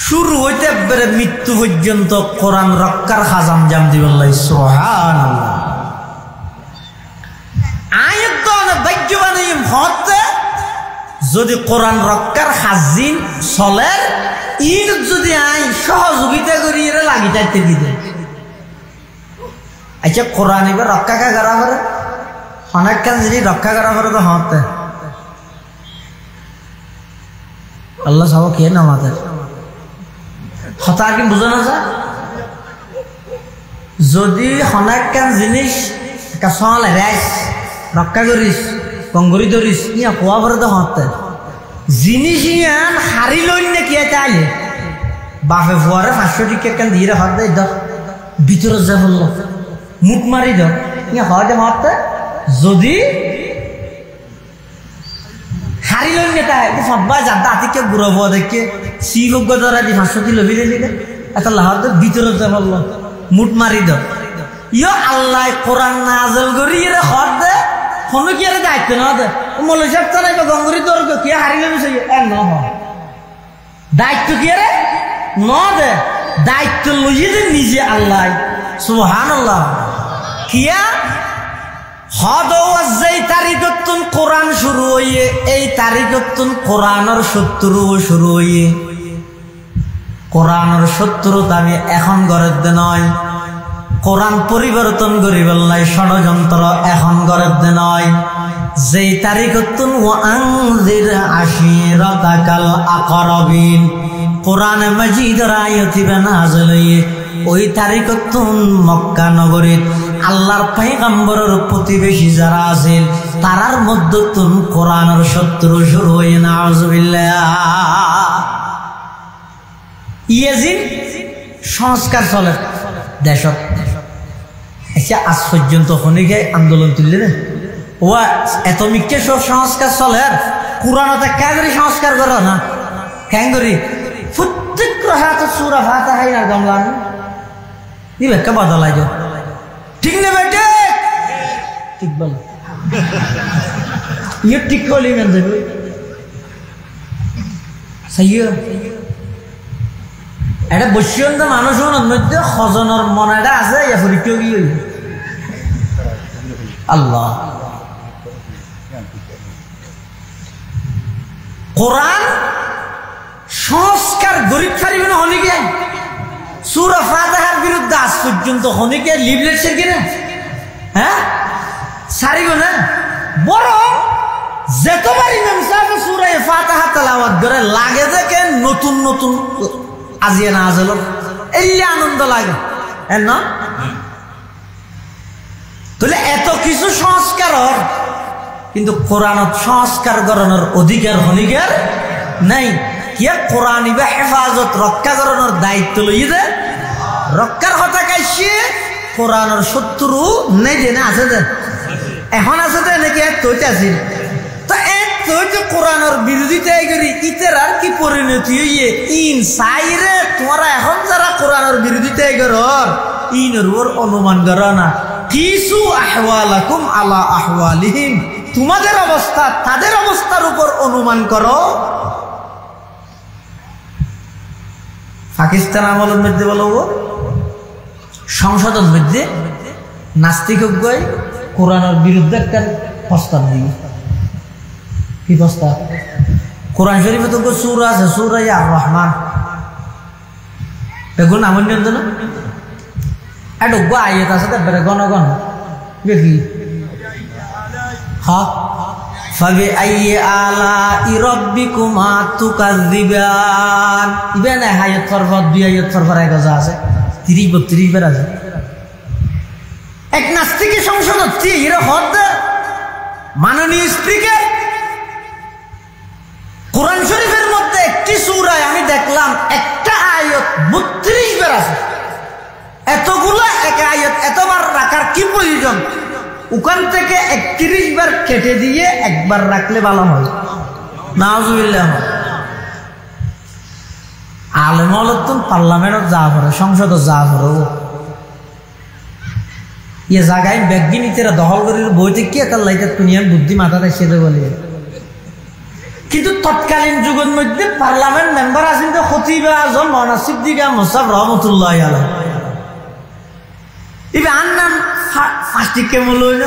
শুরু হইতে একবারে মৃত্যু পর্যন্ত কোরআন রক্ষার খাজাম জাম দিবল্লাহ সুবহানাল্লাহ আয়াত ভাগ্যবান হতে যদি কোরআন রক্ষার হাজিন চলে ইর যদি আইন সহযোগিতা করি এরা লাগি যাইতে দিতে আচ্ছা কোরআন এবার রক্ষা কা করা করে অনেকখান জিনিস রক্ষা করা করে তো হতে আল্লাহ সব খেয়ে না আমাদের হতা কি বুঝানো যায় যদি অনেকখান জিনিস চলে রাইস রক্ষা করিস কঙ্গরি ধরিস ইয়া কোয়া করে তো হতে জিনিস ইয়ান হারি লইন না কি চাইলে বাপে ফুয়ারে 500 টিকা কেন দিয়ে হাত দেয় ধর ভিতরে যা বললো মুখ মারি ধর ইয়া হয় যে হতে যদি হারি লইন না তাই সবাই জানতা আতিকে গুরব দেখে সিগগ ধরা দি 500 কিলো বিলে দিলে এত লাহার ভিতরে যা বললো মুঠ মারি ধর ইয়ো আল্লাহ কোরআন নাযিল করি এর হদ দে কোন কি এর দায়িত্ব না দে মৌলভী সাহেব তো নাই গঙ্গরি তোর কি হারিলে মিছে এ ন হয় দায়িত্ব কি রে ন দে দায়িত্ব লইয়ে দে নিজে আল্লাহ সুবহানাল্লাহ কিয়া হদ ওয়াজই তারিখতুন কোরআন শুরু হইয়ে এই তারিখতুন কোরআনের শত্রু শুরু হইয়ে কোরআনের শত্রুতা আমি এখন গড়ের দে নয় কোরআন পরিবর্তন করিবেল নাই ষড়যন্ত্র এখন গড়ের দে নয় যেই তারিখতুন ওয়ানজির আশিরাতাকাল আকরাবিন কোরআন মাজিদের আয়াত নাযিল হইয়ে ওই তারিখতুন মক্কা নগরীত আল্লাহর পয়গম্বরের প্রতিবেশী যারা আছেন তারার মধ্যতুন কোরআনের শত্রু শুরু হইয়ে নাউযুবিল্লাহ ইয়েজিন সংস্কার চলে দেশত আচ্ছা আজ পর্যন্ত হনিকে আন্দোলন তুললে না ও এতমিককে সব সংস্কার চলে আর কোরআনতে কাগরি সংস্কার করো না ক্যাঙ্গরি প্রত্যেক রাত সূরা ফাতিহা না গামলা নি বেকা বদলাই যাও ঠিক না বেটে ঠিক বল ইয়ে ঠিক কলি মেন দেবে সাইয়া এটা বৈশ্যন্ত মানুষের মধ্যে হজনের মন এটা আছে পরীক্ষা কি আল্লাহ কোরআন সংস্কার গরিব ছাড়িবে না হনিকে সূরা ফাতিহার বিরুদ্ধে আজ পর্যন্ত হনিকে লিফলেট ছেড়ে না হ্যাঁ ছাড়িব না বরং যেতবার ইমাম সাহেব সূরা ফাতিহা তেলাওয়াত করে লাগে দেখে নতুন নতুন আজিয়া না আজল এলে আনন্দ লাগে না তাহলে এত কিছু সংস্কার কিন্তু কোরআনত সংস্কার করানোর অধিকার হনিকার নাই কি কোরআন ইবা হেফাজত রক্ষা করানোর দায়িত্ব লইয়ে দে রক্ষার কথা কাইছে কোরআনের শত্রু নেই যে না আছে দে এখন আছে দে নাকি তৈতে আসিল তো তো কোরআনের বিরোধিতাই করি ইতের আর কি পরিণতি হইয়ে ইন সাইরে তোমরা এখন যারা কোরআনের বিরোধিতাই করর ইনের ওর অনুমান করো না কিছু আহওয়ালাকুম আলা আহওয়ালিহিম তোমাদের অবস্থা তাদের অবস্থার উপর অনুমান করো পাকিস্তান আমলের মধ্যে বলো সংসদের মধ্যে নাস্তিক কোরআনের বিরুদ্ধে একটা প্রস্তাব দিয়ে কি প্রস্তাব কোরআন শরীফে তো সূরা আছে সূরা আর রহমান দেখুন আমন না এটা গো আয়াত আছে তারপরে গণগণ দেখি হ্যাঁ ফাবি আইয়ি আলাই রাব্বিকুমা তুকাযযিবান ইবেনা আয়াত ফরফত দুই আয়াত ফরফর এক গজা আছে 30 32 বার আছে এক নাস্তিকের সংসদত এর হদ মাননীয় স্পিকার কোরআন শরীফের মধ্যে একটি সূরায় আমি দেখলাম একটা আয়াত 32 বার আছে এতগুলা এক আয়াত এতবার রাখার কি প্রয়োজন ওখান থেকে 31 বার কেটে দিয়ে একবার রাখলে ভালো হয় নাউযুবিল্লাহ আলেম হলতুন পার্লামেন্টত যা করে সংসদত যা করে ইয়ে জায়গায় ব্যাগিনীতেরা দখল করে বইতে কি একটা লাইটার দুনিয়ার বুদ্ধি মাথাতে সেদে বলে কিন্তু তৎকালীন যুগের মধ্যে পার্লামেন্ট মেম্বার আছেন তো খতিবে আজম মাওলানা সিদ্দিক মুসাব রহমতুল্লাহ আলাইহি ইবে আন্নান ফাস্টিক কেমন লইল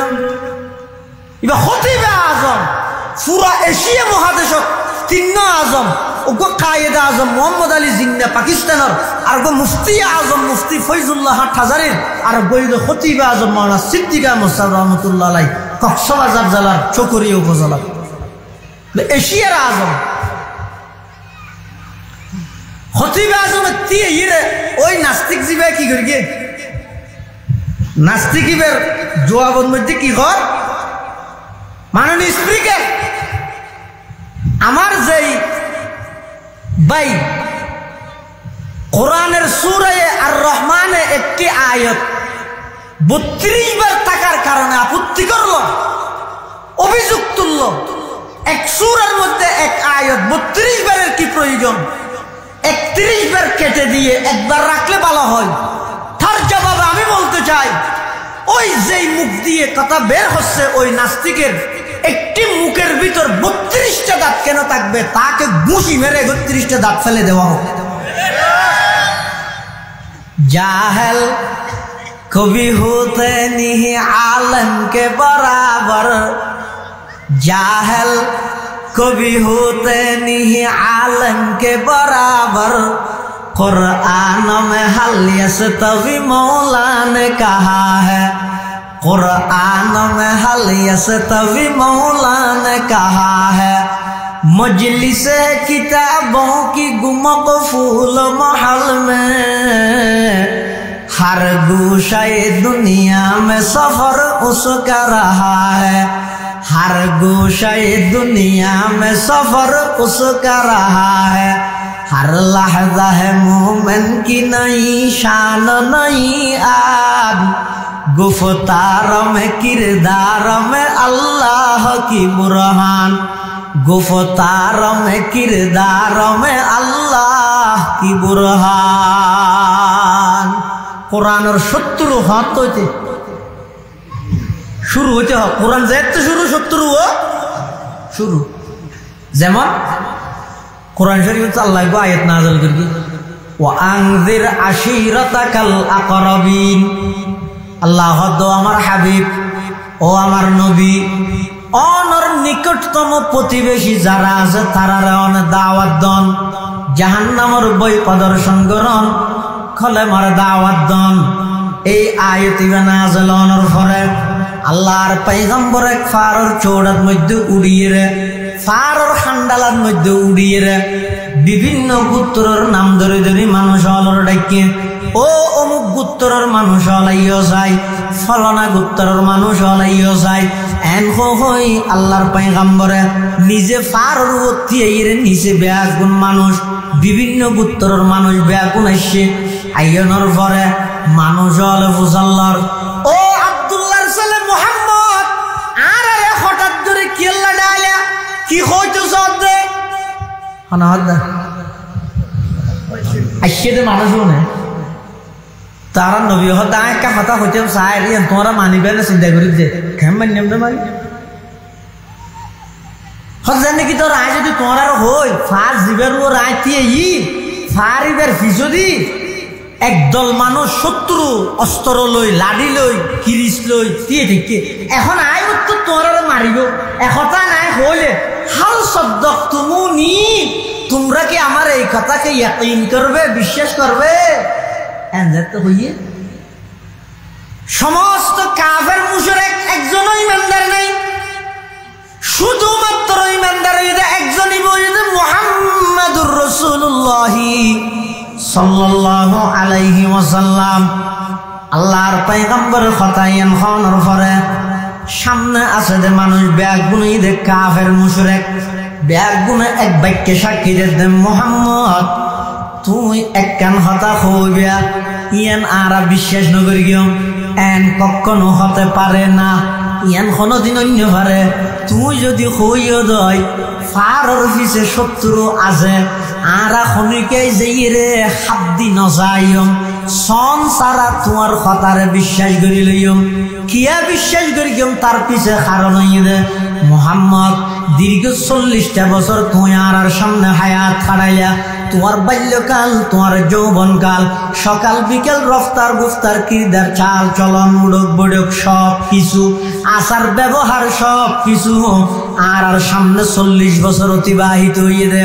ইবে খতিবে আজম পুরা এশিয়া মহাদেশত তিন আজম ওগো কায়েদে আজম মোহাম্মদ আলী জিন্না পাকিস্তানের আর গো মুফতি আজম মুফতি ফয়জুল্লাহ হাজারের আর গো খতিবে আজম মাওলানা সিদ্দিক মুসাব রহমতুল্লাহ আলাইহি কক্সবাজার জেলার চকরিয়া উপজেলা এশিয়ার আজম খতিব আজম ওই নাস্তিক জীবে কি করি গিয়ে নাস্তিকের জবাবের মধ্যে কি কর মাননীয় স্পিকার আমার যেই ভাই কোরআনের সূরা আর রহমানে একটি আয়াত 32 বার থাকার কারণে আপত্তি করল অভিযোগ তুলল এক সূরার মধ্যে এক আয়াত 32 বারের কি প্রয়োজন 31 বার কেটে দিয়ে একবার রাখলে ভালো হয় তার জবাবে আমি বলতে চাই ওই যেই মুখ দিয়ে কথা বের হচ্ছে ওই নাস্তিকের একটি মুখের ভিতর 32টা দাঁত কেন থাকবে তাকে ঘুষি মেরে 32টা দাঁত ফেলে দেওয়া হোক जाहल कभी होते नहीं आलम के बराबर जाहल कभी होते नहीं आलम के बराबर कुरान में हल यस्तवी मौला ने कहा है कुरान में हल यस्तवी मौला ने कहा है मजलिस किताबों की गुमक फूल महल में हर गोशाए दुनिया में सफर उसका रहा है हर गोशाए दुनिया में सफर उसका रहा है हर लहजा है मोमिन की नई शान नई आद गुफ्तार में किरदार में अल्लाह की बुरहान गुफ्तार में किरदार में अल्लाह की बुरहान कुरान और 70 हाथ होते शुरू होते हो कुरान जैसे शुरू 70 हो शुरू जेमन कुरान शरीफ अल्लाह को आयत नाज़िल करके वा अंज़िर अशीरतकल अक़रबीन अल्लाह दो अमर हबीब ओ अमर नबी অনর নিকটতম প্রতিবেশী যারা আছে তারারে অনে দাওয়াত দন জাহান্নামের বই প্রদর্শন করন খলে মারে দাওয়াত দন এই আয়াত নাযিল হওয়ার পরে আল্লাহর পয়গম্বর এক ফারর চৌড়ার মধ্যে উড়িয়ে রে ফারর খান্ডালার মধ্যে উড়িয়ে রে বিভিন্ন গোত্রের নাম ধরে ধরে মানুষ হলর ডাকে ও অমুক গোত্রের মানুষ হলাইও যায় ফলনা গোত্রের মানুষ হলাইও যায় এন হই আল্লাহর পয়গম্বরে নিজে ফারর উঠি এর নিচে বেয়াগুন মানুষ বিভিন্ন গোত্রের মানুষ বেয়াগুন আসছে আইয়নর পরে মানুষ হলে ফুসাল্লার ও আব্দুল্লাহর ছেলে মুহাম্মদ আরে হঠাৎ করে কেল্লা ডাইলা কি হইতো সদে হানা হাদা আইছে মানুষ না তারা নবী হতা একটা কথা হইতে চাই তোমরা মানিবে না চিন্তা করি যে কেমন মানিম না মানি হজান নাকি তোর আয় যদি তোমার আর হই ফার জীবের ও রাইতিয়ে ই ফারিবের ফিসদি একদল মানুষ 70 অস্ত্র লই লাডি লই কিরিস লই দিয়ে দেখে এখন আয় তো তোমার আর মারিব একতা নাই হইলে হাল শব্দ তুমুনি তোমরা কি আমার এই কথাকে ইয়াকিন করবে বিশ্বাস করবে হইয়ে সমস্ত কাফের মুশরিক একজনও ইমানদার নাই শুধুমাত্র ইমানদার একজনই বলে মুহাম্মাদুর রাসূলুল্লাহ সাল্লাল্লাহু আলাইহি ওয়াসাল্লাম আল্লাহর পয়গম্বরের খতায়েন খানোর পরে সামনে আছে যে মানুষ ব্যাগুনি দে কাফের মুশরিক ব্যাগুনে এক বাক্যে সাক্ষী দে মুহাম্মদ তুই একখান হতা হইবা ইয়ান আরা বিশ্বাস নগরি গিয়ে এন কখনো হতে পারে না ইয়ান কোনোদিন অন্য পারে তুই যদি হইও দয় ফারর পিছে 70 আছে আরা খনিকে যাইরে হাবদি নজাইম সন সারা তোমার কথারে বিশ্বাস করি লইম কিয়া বিশ্বাস করি গিয়ে তার পিছে কারণ হইয়ে মুহাম্মদ দীর্ঘ 40টা বছর তুই আরার সামনে হায়াত খাড়াইলা তোমার বাল্যকাল তোমার যৌবনকাল সকাল বিকেল রফতার গুফতার কিরদার চাল চলন মুড়ক বড়ক সব কিছু আচার ব্যবহার সব কিছু আর সামনে 40 বছর অতিবাহিত হয়ে দে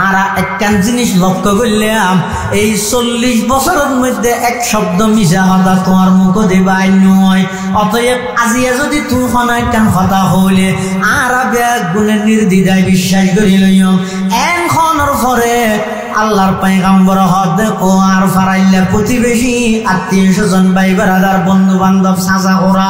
আর একখান জিনিস লক্ষ্য করলাম এই 40 বছরের মধ্যে এক শব্দ মিশা কথা তোমার মুখ দেবাই নয় অতএব আজিয়া যদি তুই একখান কথা হইলে আর ব্যাগ গুণে নির্দ্বিধায় বিশ্বাস করি লইম এখনের পরে আল্লাহর পয়গম্বর হদ ও আর ফারাইল্লা প্রতিবেশী আত্মীয় স্বজন ভাই বেড়াদার বন্ধু বান্ধব সাজা ওরা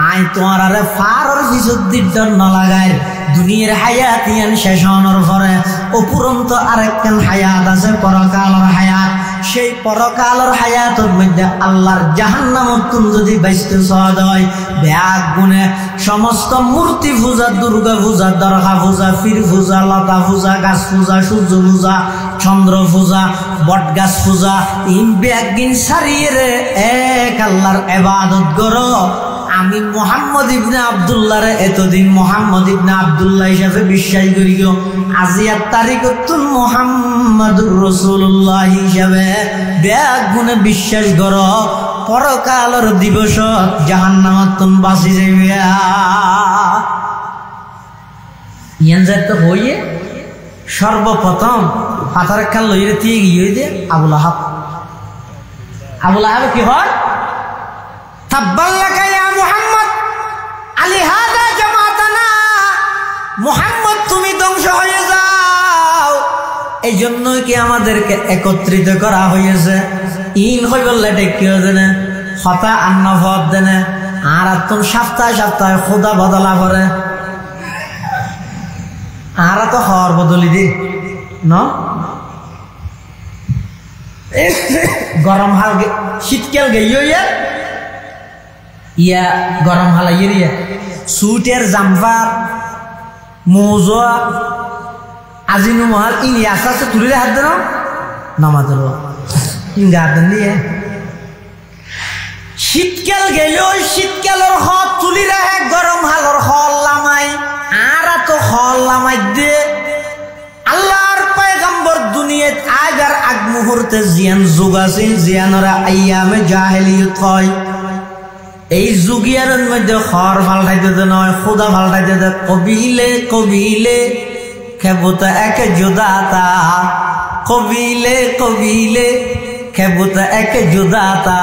আয় তোমার আরে ফারর বিশুদ্ধির জন্য লাগায় দুনিয়ার হায়াত ইয়ান শেষ হওয়ার পরে অপুরন্ত আরেকখান হায়াত আছে পরকালের হায়াত সেই পরকালের হায়াতের মধ্যে আল্লাহর জাহান্নামত তুমি যদি বাইসতে সহজ হয় ব্যাগ গুণে সমস্ত মূর্তি পূজা দুর্গা পূজা দরগা পূজা পীর পূজা লতা পূজা গাছ পূজা সূর্য পূজা চন্দ্র পূজা বট গাছ পূজা ইন ব্যাগ গিন সারিয়ে রে এক আল্লাহর ইবাদত করো আমি মোহাম্মদ ইবনে আব্দুল্লাহর এতদিন মোহাম্মদ ইবনে আব্দুল্লাহ হিসাবে বিশ্বাস করি গো আজিয়ার তারিখতুল মুহাম্মাদুর রাসূলুল্লাহ হিসাবে ব্যাগ গুণে বিশ্বাস করো পরকালের দিবস জাহান্নামত তুমি বাঁচি যাবে ইয়ান যাতে হইয়ে সর্বপ্রথম পাথরের খাল লইরে দিয়ে গিয়ে দে আবুল আহাব কি হয় তাব্বাল্লাকা ইয়া মুহাম্মদ আলিহাদা জামাতানা মুহাম্মদ তুমি ধ্বংস হয়ে যাও এই জন্যই কি আমাদেরকে একত্রিত করা হয়েছে ইন হই বললে কি হবে না হতা আন্ন ভদ দেনে আর তুমি সপ্তাহে সপ্তাহে খোদা বদলা করে আর তো হওয়ার বদলি দি ন গরম হাল শীতকাল গেইয়া ইয়া গরম হালা ইয়া সুটের জাম্পার মোজা আজিনু মহাল ইন ইয়াসা তুলি হাত দেন নামাজ ইন গার্ডেন দিয়ে শীতকাল গেল শীতকালের হল তুলি রাখে গরম হালর হল লামাই আর তো হল লামাই দে আল্লাহর পয়গম্বর দুনিয়াত আগার আগ মুহূর্তে জিয়ান যুগ আছে জিয়ানরা আইয়ামে জাহেলিয়ত হয় এই যুগিয়ারের মধ্যে খর ফাল্টাইতে নয় খোদা ফাল্টাইতে দে কবিলে খেবুতা একে জুদাতা কবিলে খেবুতা একে জুদাতা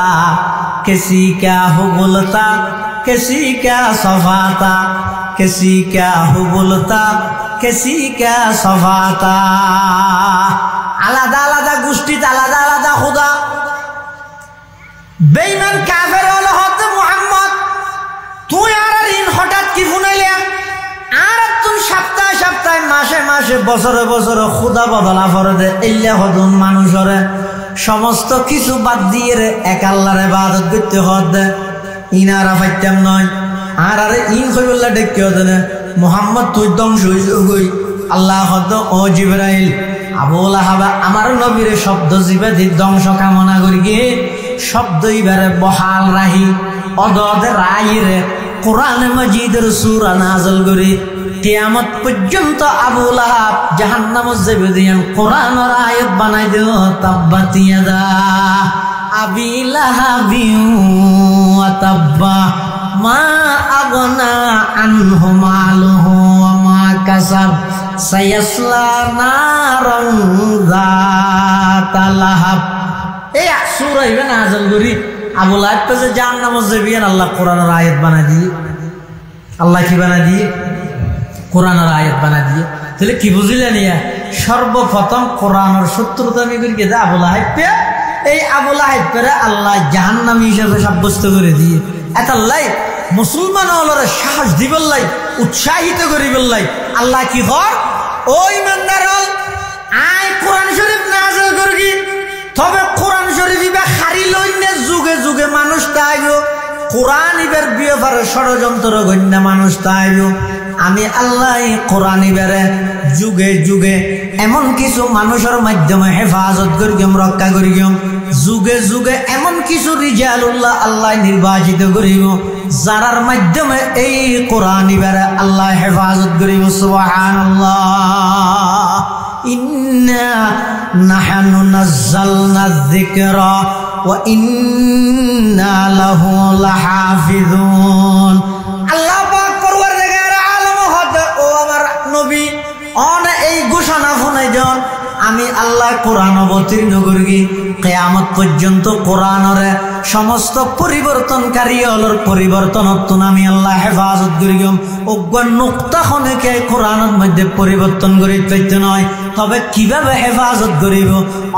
किसी क्या हुबुलता किसी क्या सफाता किसी क्या हुबुलता किसी क्या सफाता আলাদা আলাদা গোষ্ঠীতে আলাদা আলাদা খোদা বেঈমান কাফের হলো হতে মুহাম্মদ তুই আর ইন হঠাৎ কি শুনাইলে আর তুই সপ্তাহে সপ্তাহে মাসে মাসে বছরে বছরে খোদা বদলা করে দে ইল্লা হদুন মানুষরে সমস্ত কিছু বাদ দিয়ে রে এক আল্লাহর ইবাদত করতে হদে ইনারা ফাইতাম নয় আর আরে ইন কইবল্লা ডেকে হদে না মুহাম্মদ তুই ধ্বংস হইছ গই আল্লাহ হদ ও জিবরাইল আবুল আহাব আমার নবীর শব্দ জিবে দি ধ্বংস কামনা করি গে শব্দ ইবারে বহাল রাহি অদদে রাইরে কোরআন মাজিদের সূরা নাযিল করি কিয়ামত পর্যন্ত আবুল আহাব জাহান্নামে যাবে দিয়ান কোরআনের আয়াত বানাই দিও তাব্বাত ইয়াদা আবি লাহাবিন ওয়া তাব্বা মা আগনা আনহু মালুহু ওয়া মা কাসাব সায়াসলা নারান যাতা লাহাব এই সূরা ইবে নাযিল করি আবুল আহাব তো জাহান্নামে যাবে আল্লাহ কোরআনের আয়াত বানাই দিয়ে আল্লাহ কি বানাই দিয়ে কোরআনের আয়াত বানা দিয়ে তাহলে কি বুঝলেন ইয়া সর্বপ্রথম কোরআনের শত্রুতা আমি করি গেছে আবুল আহাব এই আবুল আহাবরে আল্লাহ জাহান্নামী হিসেবে সাব্যস্ত করে দিয়ে এত লাই মুসলমান হলরে সাহস দিবল্লাই উৎসাহিত করিবল্লাই আল্লাহ কি কর ও ইমানদার হল আয় কোরআন শরীফ নাযিল করগি তবে কোরআন শরীফ ইবা খারি লইনে যুগে যুগে মানুষ তাইব কোরআন ইবার বিয়ফারে ষড়যন্ত্র গণ্য মানুষ তাইব আমি আল্লাহ কোরআন ইবারে যুগে যুগে এমন কিছু মানুষের মাধ্যমে হেফাজত করিম রক্ষা করিম যুগে যুগে এমন কিছু রিজালুল্লাহ আল্লাহ নির্বাচিত করিব যারার মাধ্যমে এই কোরআন ইবারে আল্লাহ হেফাজত করিব সুবহানাল্লাহ ইন্না নাহনু নাযালনা যিকরা ওয়া ইন্না লাহু লাহাফিজুন আল্লাহ জন আমি আল্লাহ কোরআন অবতীর্ণ করি কিয়ামত পর্যন্ত কোরআনের সমস্ত পরিবর্তনকারী হলর পরিবর্তনত্বন আমি আল্লাহ হেফাজত করিম অজ্ঞান নুক্তা খনেকে কোরআনের মধ্যে পরিবর্তন করি তৈত নয় তবে কিভাবে হেফাজত করিব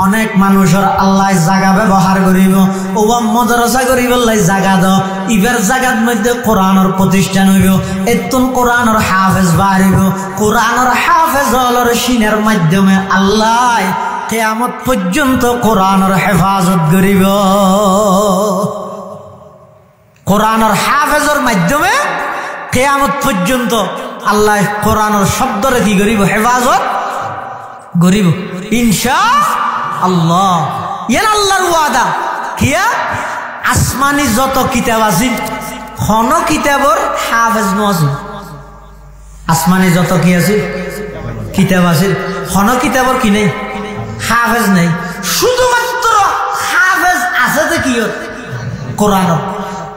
অনেক মানুষের আল্লাহ জায়গা ব্যবহার করিব ও মাদ্রাসা করিব জায়গা দাও ইবার জায়গার মধ্যে কোরআনের প্রতিষ্ঠান হইব এতন কোরআনের হাফেজ বাড়িব কোরআনের হাফেজ হলর সিনের মাধ্যমে আল্লাহ কিয়ামত পর্যন্ত কোরআনের হেফাজত করিব কোরআনের হাফেজের মাধ্যমে কিয়ামত পর্যন্ত আল্লাহ কোরআনের শব্দরে কি করিব হেফাজত করিব ইনশাআল্লাহ ইয়ান আল্লাহর ওয়াদা কিয়া আসমানি যত কিতাব আছিল কোন কিতাবর হাফেজ নছিল আসমানি যত কি আছিল কিতাব আছিল কোন কিতাবর কি নাই হাফেজ নাই শুধুমাত্র হাফেজ আছে যে কি কোরআন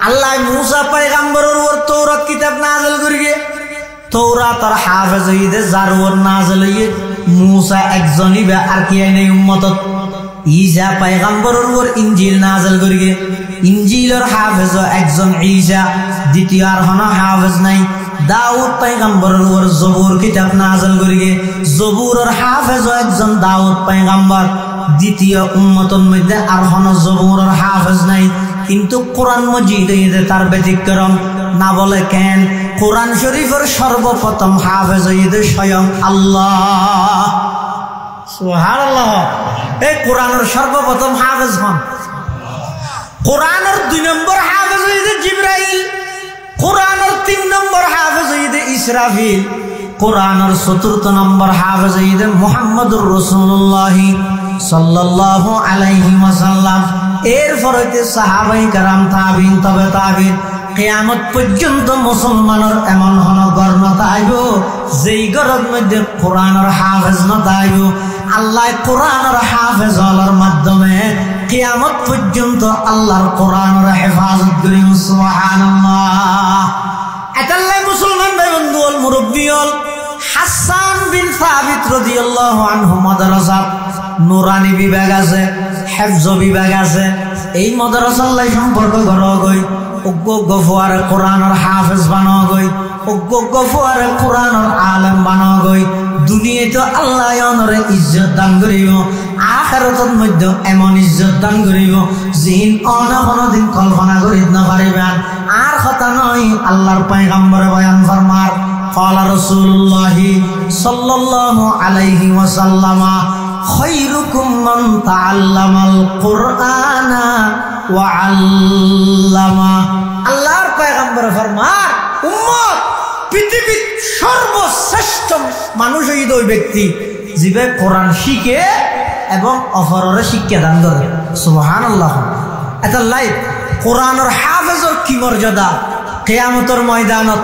আল্লাহ মুসা পয়গম্বরের উপর তৌরাত কিতাব নাযিল করিয়ে তৌরাত আর হাফেজ হইতে যার উপর নাযিল হইয়ে মুসা একজনই বা আর কি নাই উম্মতত ঈসা পয়গম্বরের উপর ইনজিল নাযিল করিয়ে ইনজিলের হাফেজ একজন ঈসা দ্বিতীয় আর কোন হাফেজ নাই দাউদ পয়গম্বরের উপর জবুর কিতাব নাযিল করিয়ে জবুরের হাফেজ একজন দাউদ পয়গম্বর দ্বিতীয় উম্মতের মধ্যে আর কোন জবুরের হাফেজ নাই কিন্তু কোরআন মজিদ তার ব্যতিক্রম না বলে কেন কোরআন শরীফের সর্বপ্রথম হাফেজ হইতে স্বয়ং আল্লাহ সুবহানাল্লাহ এই কোরআনের সর্বপ্রথম হাফেজ হন কোরআনের 2 নম্বর হাফেজ হইতে জিবরাইল কোরআনের 3 নম্বর হাফেজ হইতে ইসরাফিল কোরআনের 4th নম্বর হাফেজ হইতে মুহাম্মদুর রাসূলুল্লাহ সাল্লাল্লাহু আলাইহি ওয়াসাল্লাম এরপর হইতে সাহাবায়ে কেরাম তাবিঈন তবে তাবিঈন কিয়ামত পর্যন্ত মুসলমানের এমন হন গর্ণতা আইব যেই গরর মধ্যে কোরআনের হাফেজ না আইব আল্লাহ কোরআনের হাফেজ হওয়ার মাধ্যমে কিয়ামত পর্যন্ত আল্লাহর কোরআনের হেফাজত করি সুবহানাল্লাহ এতাল্লাই মুসলমান ভাই বন্ধু হল মুরব্বী হল হাসান বিন সাবিত রাদিয়াল্লাহু আনহু মাদ্রাসা নুরানি বিভাগ আছে হেফজ বিভাগ আছে এই মাদ্রাসার লাই সম্পর্ক করা গই অজ্ঞ গফুয়ারে কোরআনের হাফেজ বানাও গই অজ্ঞ গফুয়ারে কোরআনের আলেম বানাও গই দুনিয়াতে আল্লাহ অনরে ইজ্জত দান করিব আখিরাতের মধ্যে এমন ইজ্জত দান করিব জিন অনা কোনদিন কল্পনা করিত না পারিবেন আর কথা নয় আল্লাহর পয়গম্বরে বয়ান ফরমার قال رسول الله صلى الله عليه وسلم خيركم من تعلم القرآن وعلمه আল্লাহর পয়গম্বর ফরমার উম্মত পৃথিবীর সর্বশ্রেষ্ঠ মানুষ হইল ওই ব্যক্তি যিনি কোরআন শিখে এবং অপরের শিক্ষা দান করে সুবহানাল্লাহ এটা লাইফ কোরআনের হাফেজর কি মর্যাদা কিয়ামতের ময়দানত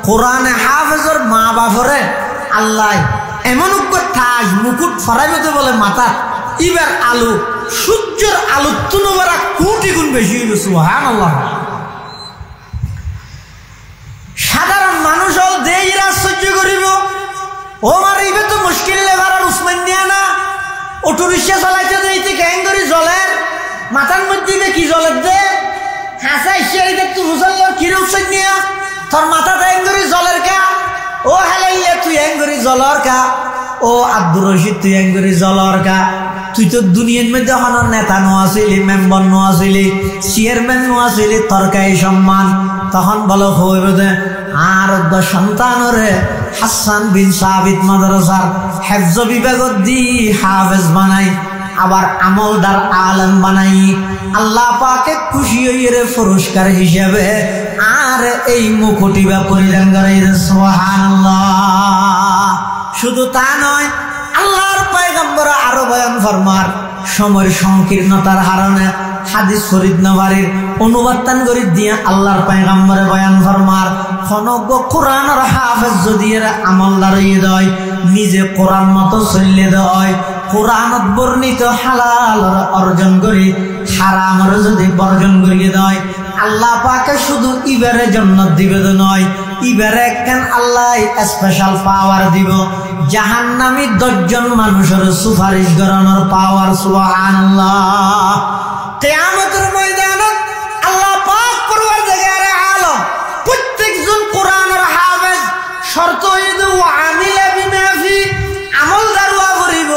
কোরআনে হাফেজর মা বাপরে আল্লাহ এমন তাজ মুকুট ফরাইবতে বলে মাথা ইবার আলু সূর্যের আলু তুনবারা কোটি গুণ বেশি হইল সুবহানাল্লাহ সাধারণ মানুষ হল দেইরা সহ্য করিব ও মারিবে তো মুশকিল লেবার আর উসমান নিয়া না অটো রিক্সা চালাইতে দিতে গ্যাঙ্গরি জলের মাথার মধ্যে কি জলের দে হাসা ইশারিতে তুই মুসল্লার কি উসমান নিয়া তোর মাথা গ্যাঙ্গরি জলের কা ও হেলাইলে তুই গ্যাঙ্গরি জলর কা ও আব্দুর রশিদ তুই গ্যাঙ্গরি জলর কা তুই তো দুনিয়ার মধ্যে হনর নেতা নো আসিলি মেম্বার নো আসিলি চেয়ারম্যান নো আসিলি তরকারি সম্মান তখন বলো হইবে দে আর সন্তানরে হাসান বিন সাবিত মাদ্রাসার হেফজ বিভাগত দি হাফেজ বানাই আবার আমলদার আলেম বানাই আল্লাহ পাকে খুশি হইরে পুরস্কার হিসেবে আর এই মুকুটি বা পরিধান করে সুবহানাল্লাহ শুধু তা নয় আল্লাহর পয়গম্বর আরো বয়ান ফরমার সময়ের সংকীর্ণতার কারণে হাদিস শরীফ নবারির অনুবাদ করে দিয়া আল্লাহর পয়গম্বরে বয়ান ফরমার খনগ কোরআনের হাফেজ যদি এর আমলদার হয়ে দেয় নিজে কোরআন মতো চললে দেয় কোরআনত বর্ণিত হালাল অর্জন করে হারামর যদি বর্জন করিয়ে দেয় আল্লাহ পাকে শুধু ইবারে জান্নাত দিবে নয়, ইবারে একখান আল্লাহ স্পেশাল পাওয়ার দিব, জাহান্নামী 10 জন মানুষের সুপারিশ করানোর পাওয়ার। সুবহানাল্লাহ। কিয়ামতের ময়দানত আল্লাহ পাক পরওয়ারদিগারে আলম প্রত্যেকজন কোরআনের হাফেজ শর্ত হইল ওয়া আমিলা বিমা ফি, আমলদার ওয়া করিব,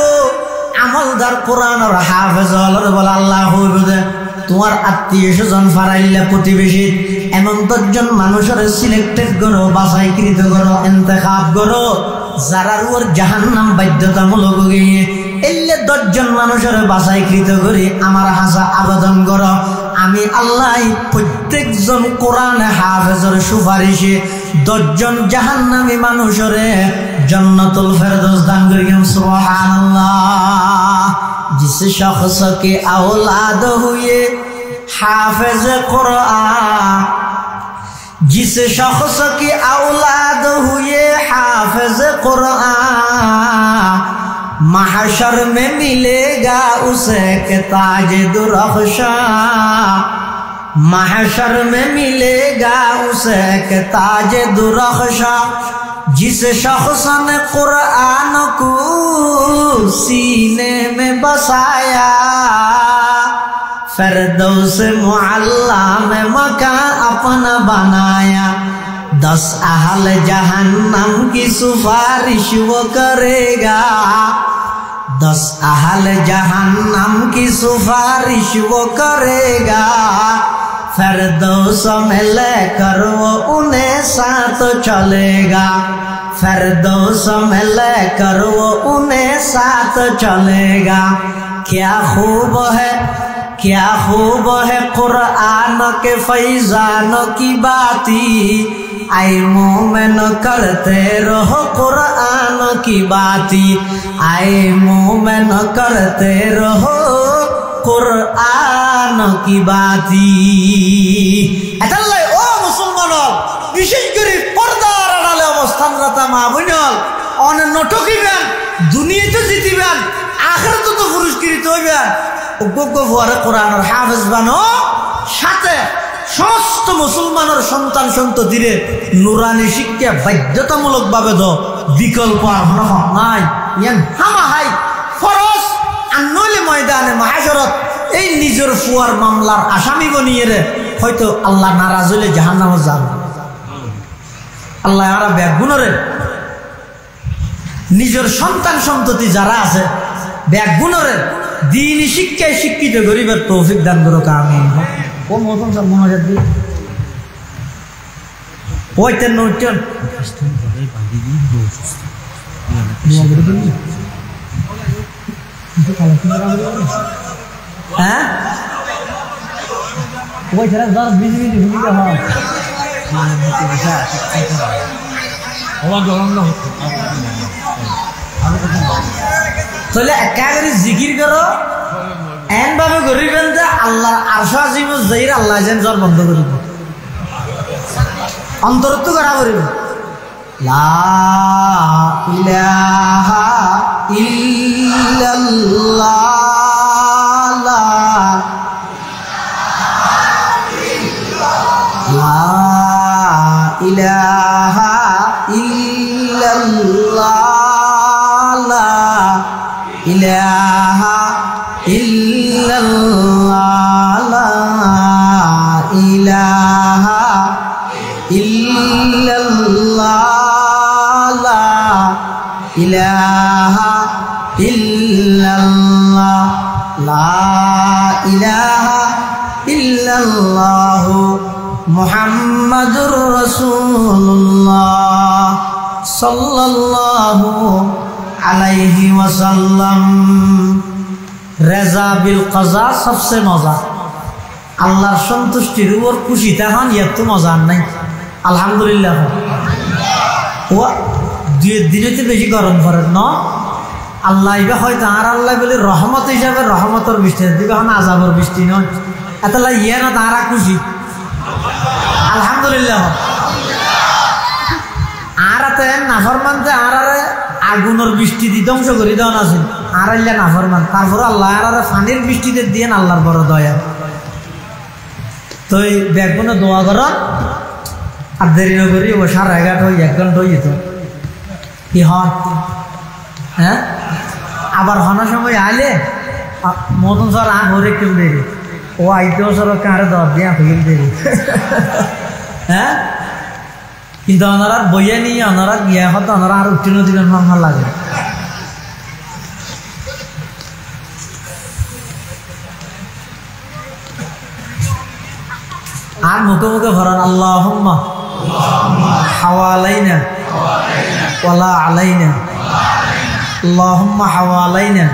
আমলদার কোরআনের হাফেজ হলো বলে আল্লাহ হইবে। তোমার আত্মীয় স্বজন ফারাইল্লা প্রতিবেশী এমন 10 জন মানুষের সিলেক্টেড করো, বাছাইকৃত করো, ইন্তেখাব করো, যারা ওর জাহান্নাম বাধ্যতামূলক গিয়ে এলে 10 জন মানুষের বাছাইকৃত করি আমার হাসা আবেদন করো, আমি আল্লাহ প্রত্যেকজন কোরআন হাফেজের সুপারিশে 10 জন জাহান্নামী মানুষের জান্নাতুল ফেরদৌস দান করি। সুবহানাল্লাহ। जिस शख्स के औलाद हुए हाफिज कुरान, जिस शख्स की औलाद हुए हाफिज कुरान, महशर में मिलेगा उसे के ताज दुरख्शां, महशर में मिलेगा उसे के ताज दुरख्शां, जिस शख्स ने कुरान को सीने में बसाया, फिरदौस मुअल्ला में मकान अपना बनाया, 10 अहल जहन्नम की सिफारिश वो करेगा, 10 अहल जहन्नम की सिफारिश वो करेगा, फिरदौस में लेकर वो उन्हें साथ चलेगा, फिरदौस में लेकर वो उन्हें साथ चलेगा। क्या खूब है, क्या खूब है कुरान के फैजान की बाती, आए मोमिन करते रहो कुरान की बाती, आए मोमिन करते रहो कुरान की बाती। এটালাই ও মুসলমান বিশেষ করে পর্দার আড়ালে অবস্থানরত মা বোনল অনন্য ঠকিবেন, দুনিয়াতে জিতিবেন, আখিরাতে তো পুরস্কৃত হইবেন। অজ্ঞ ভরে কোরআনের হাফেজ বানো, সাথে সমস্ত মুসলমানের সন্তান সন্ততিরে নুরানি শিক্ষা বাধ্যতামূলক ভাবে দাও, বিকল্প আর নাই। ইয়ান হামাহাই ফরজ আর নইলে ময়দানে মাহাশরত এই নিজের ফুয়ার মামলার আসামি বনিয়ে রে হয়তো আল্লাহ নারাজ হইলে জাহান্নামে যাবে। আল্লাহ আর ব্যাগুণরে নিজের সন্তান সন্ততি যারা আছে ব্যাগুণরে দ্বীনি শিক্ষায় শিক্ষিত গরিবের তৌফিক দান করো। আমিন। কোন মতন সব মনোযোগ দি ওইতেন নইতেন হ্যাঁ ওই ছাড়া 10 20 মিনিট ভূমিকা হয় তাহলে একাগ্রে জিকির করো এন ভাবে করিবেন যে আল্লাহ আরশ আজিম যাইর আল্লাহ যেন জ্বর বন্ধ করিব, অন্তরত্ব করা করিবেন। লা ইলাহা ইল্লাল্লাহ, লা ইলাহা ইল্লাল্লাহ, লা ইলাহা ইল্লাল্লাহ, লা ইলাহা ইল্লাল্লাহ, লা ইলাহা ইল্লাল্লাহ, লা ইলাহা ইল্লাল্লাহ মুহাম্মাদুর রাসূলুল্লাহ সাল্লাল্লাহু আলাইহি ওয়াসাল্লাম। রেজা বিল কাজা সবচেয়ে মজা, আল্লাহর সন্তুষ্টির উপর খুশি তখন এত মজা নাই। আলহামদুলিল্লাহ। ও 2 দিনেতে বেশি গরম করেন ন আল্লাহ এবার হয়তো আর আল্লাহ বলে রহমত হিসাবে রহমতের বৃষ্টি দিবে, এখন আজাবর বৃষ্টি নয়। এত ইয়ে না তারা খুশি। আলহামদুলিল্লাহ। আর এতে নাফরমানতে আর আগুনের বৃষ্টি দিয়ে ধ্বংস করে দেওয়া আছে, আর আল্লাহ নাফরমান, তারপরে আল্লাহ আর ফানির বৃষ্টিতে দিয়ে আল্লাহর বড় দয়া। তো এই ব্যাগগুলো দোয়া করা আর দেরি না করি ও 11:30 হয়ে 1 ঘন্টা হয়ে যেত কি হন হ্যাঁ আবার হনার সময় আইলে মতন স্যার আ ঘরে কেউ দেরি ও আইতেও স্যার কারে দর দিয়ে কেউ দেরি হ্যাঁ কিন্তু ওনারা বইয়ে নিয়ে ওনারা গিয়া হতো ওনারা আর উত্তীর্ণ দিবেন ভাল লাগে আর মুখে মুখে ভরান আল্লাহুম্মা হাওয়ালাইনা ওয়ালা আলাইনা আল্লাহুম্মা হাওয়ালাইনা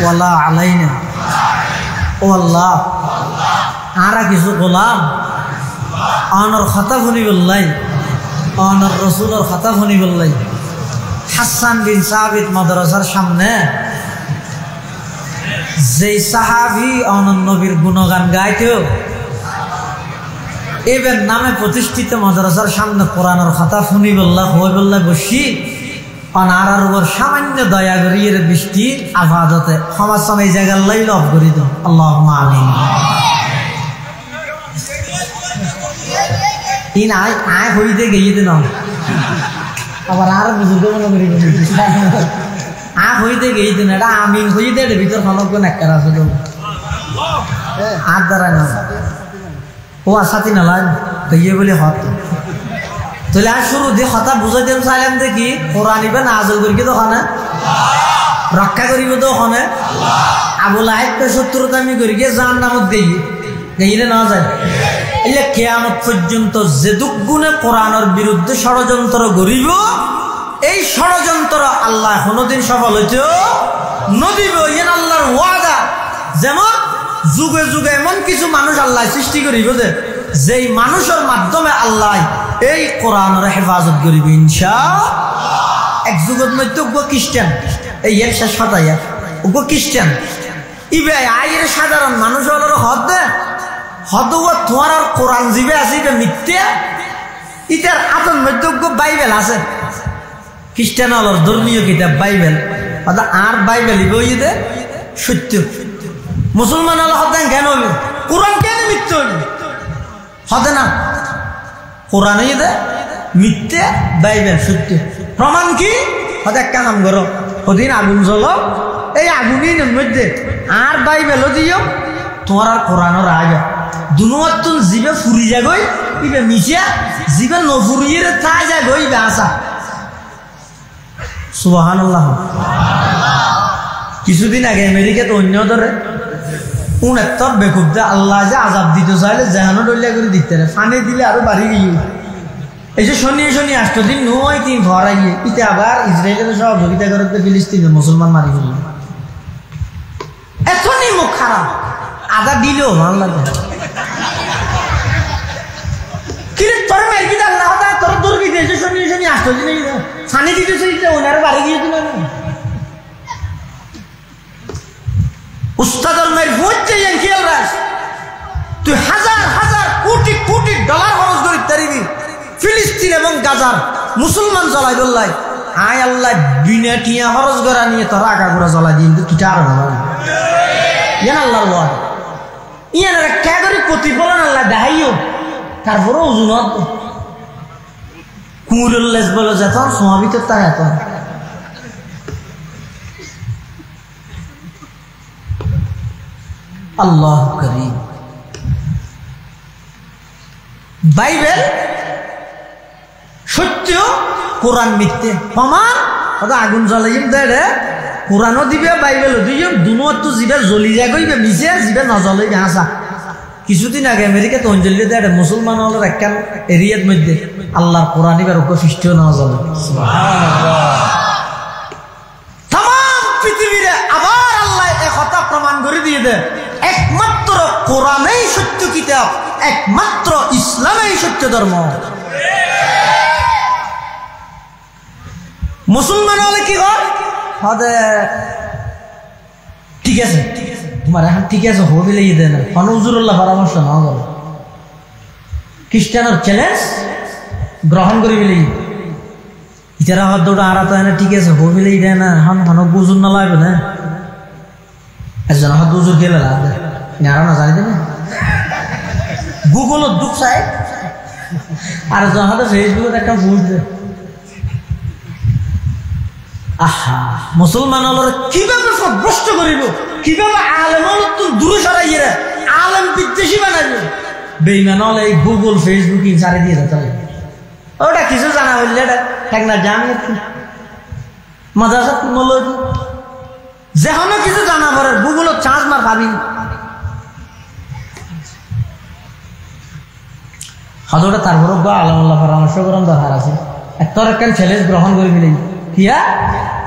ওয়ালা আলাইনা ও আল্লাহ আরা কিছু গোলাম অনর খাতা শুনি বললাই অনর রসুলের খাতা শুনি বললাই হাসান বিন সাবিত মাদ্রাসার সামনে যেই সাহাবি অনর নবীর গুণগান গাইতেও এবার নামে প্রতিষ্ঠিত মাদ্রাসার সামনে কোরআনের খাতা শুনি বললা হই বললা বসি অনারার উপর সামান্য দয়া করিয়ে বৃষ্টি আফাদতে সমাজ সময় জায়গার লাই লভ করি তো আল্লাহুম্মা আমিন তিন আয় হইতে গিয়ে না আবার আর বুঝুর্গ মনে করি আ হইতে গিয়ে না এটা আমিন হইতে ভিতর খনকগুণ একটা আছে তো আর দ্বারা না ও আসাতি নালাগ গিয়ে বলে হত তাহলে আর শুরু দিয়ে কথা বুঝাই দিলাম চাইলাম দেখি কোরআন ইবে নাজল করি তো ওখানে রক্ষা করিব তো ওখানে আবুল আহেবকে শত্রুতামি করি গিয়ে জাহান নামত গিয়ে না যায় এলে কিয়ামত পর্যন্ত যে দুগুণে কোরআনের বিরুদ্ধে ষড়যন্ত্র করিব এই ষড়যন্ত্র আল্লাহ কোনোদিন সফল হইতে নদিব ইয়েন আল্লাহর ওয়াদা যেমন যুগে যুগে এমন কিছু মানুষ আল্লাহ সৃষ্টি করিব যেই মানুষের মাধ্যমে আল্লাহ এই কোরআনের হেফাজত করিব ইনশাআল্লাহ এক যুগের মধ্যে খ্রিস্টান এই এর শেষ ফাটাইয়া খ্রিস্টান ইবে আইয়ের সাধারণ মানুষ হল হদ হদুয়া তোমার আর কোরআন জিবে আছে এটা মিথ্যে ইটার আতন মধ্যে বাইবেল আছে খ্রিস্টান হলর ধর্মীয় কিতাব বাইবেল আর বাইবেল ইবে ইদে সত্য মুসলমান হল হতেন কেন হইল কোরআন কেন মিথ্যে হইল হতে না কোরআন ইদে মিথ্যে বাইবেল সত্য প্রমাণ কি হতে একটা নাম করো ওদিন আগুন জ্বল এই আগুনের মধ্যে আর বাইবেলও দিও তোমার আর কোরআনের আগে দুনুয়াতুন জিবে ফুরি যাগই ইবে মিশিয়া জিবে নফুরিয়ে তা যাগই ইবে আসা সুবহানাল্লাহ কিছুদিন আগে আমেরিকাতে অন্য ধরে 69 বেকুবদে আল্লাহ যে আযাব দিতে চাইলে জাহানো ডলিয়া করে দিতে রে ফানে দিলে আরো বাড়ি গিয়ে এই যে শনি 8 দিন 9 দিন ঘর আইয়ে ইতে আবার ইসরায়েলের সহযোগিতা করতে ফিলিস্তিনের মুসলমান মারি ফেলল এতনি মুখ খারাপ আদা দিলেও ভালো লাগে কিরে তোর মেরকি দাল না হতা তোর দূর কি দেশে শনি 8 দিন ফানে দিতে চাইতে ওনার বাড়ি গিয়ে দিল না উস্তাদুল মাইর হচ্ছে ইয়াঙ্কিয়াল রাস তুই হাজার হাজার কোটি কোটি ডলার খরচ করি তারিবি ফিলিস্তিন এবং গাজার মুসলমান জ্বলাই বললাই আয় আল্লাহ বিনা টিয়া খরচ করা নিয়ে তোরা আগাগোড়া জ্বলাই দিন তুই আর না ইয়ান আল্লাহর ওয়াদ ইয়ান কে করে প্রতিফলন আল্লাহ দেখাইও তারপরে ওজুনত কুমুরুল্লাহ বলে যেত সমাবিত তা এত আল্লাহ করিম বাইবেল সত্য কোরআন মিথ্যে প্রমাণ আগুন জ্বলাই দেয় কোরআনও দিবে বাইবেলও দিবে দুনোর তো জিবে জ্বলি যায় গইবে মিশে জিবে নজ্বলাই আসা কিছুদিন আগে আমেরিকাতে অঞ্জলি দেয় মুসলমান হল একটা এরিয়ার মধ্যে আল্লাহর কোরআন এবার ওকে সৃষ্টিও না জ্বলে তাম পৃথিবীরে আবার আল্লাহ এক কথা প্রমাণ করে দিয়ে দেয় একমাত্র কোরআনেই সত্য কিতাব একমাত্র ইসলামেই সত্য ধর্ম মুসলমান হলে কি হয় ঠিক আছে তোমার এখন ঠিক আছে হবি লেগে দেয় না হুজুরুল্লাহ পরামর্শ না করে খ্রিস্টানের চ্যালেঞ্জ গ্রহণ করি বলি ইতারা হদ্দটা আড়াতো না ঠিক আছে হবি লেগে দেয় না হন হনক বুজুর না লাগবে না একজন হদ বুজুর গেলে লাগবে আরা না জানি না গুগলত দুঃখ চাই আর যখন ফেসবুকত একটা বুঝবে আহা মুসলমানরা কিভাবে সভ্যস্ত করিব কিভাবে আলেমত দূরে সরাইয়ে আলেম বিদ্বেষী বানাইব বেইমান হলে এই গুগল ফেসবুক ইনসারে দিয়ে যেতে হবে ওটা কিছু জানা বললে এক না জানি মাদ্রাসা মৌলবি যেন কিছু জানা পড়ে গুগলত চার্জ মার পাবি হজরটা তারপর আলহামদুলিল্লাহ পরামর্শ করার দরকার আছে তোর একটা চ্যালেঞ্জ গ্রহণ করে মিলে কিয়া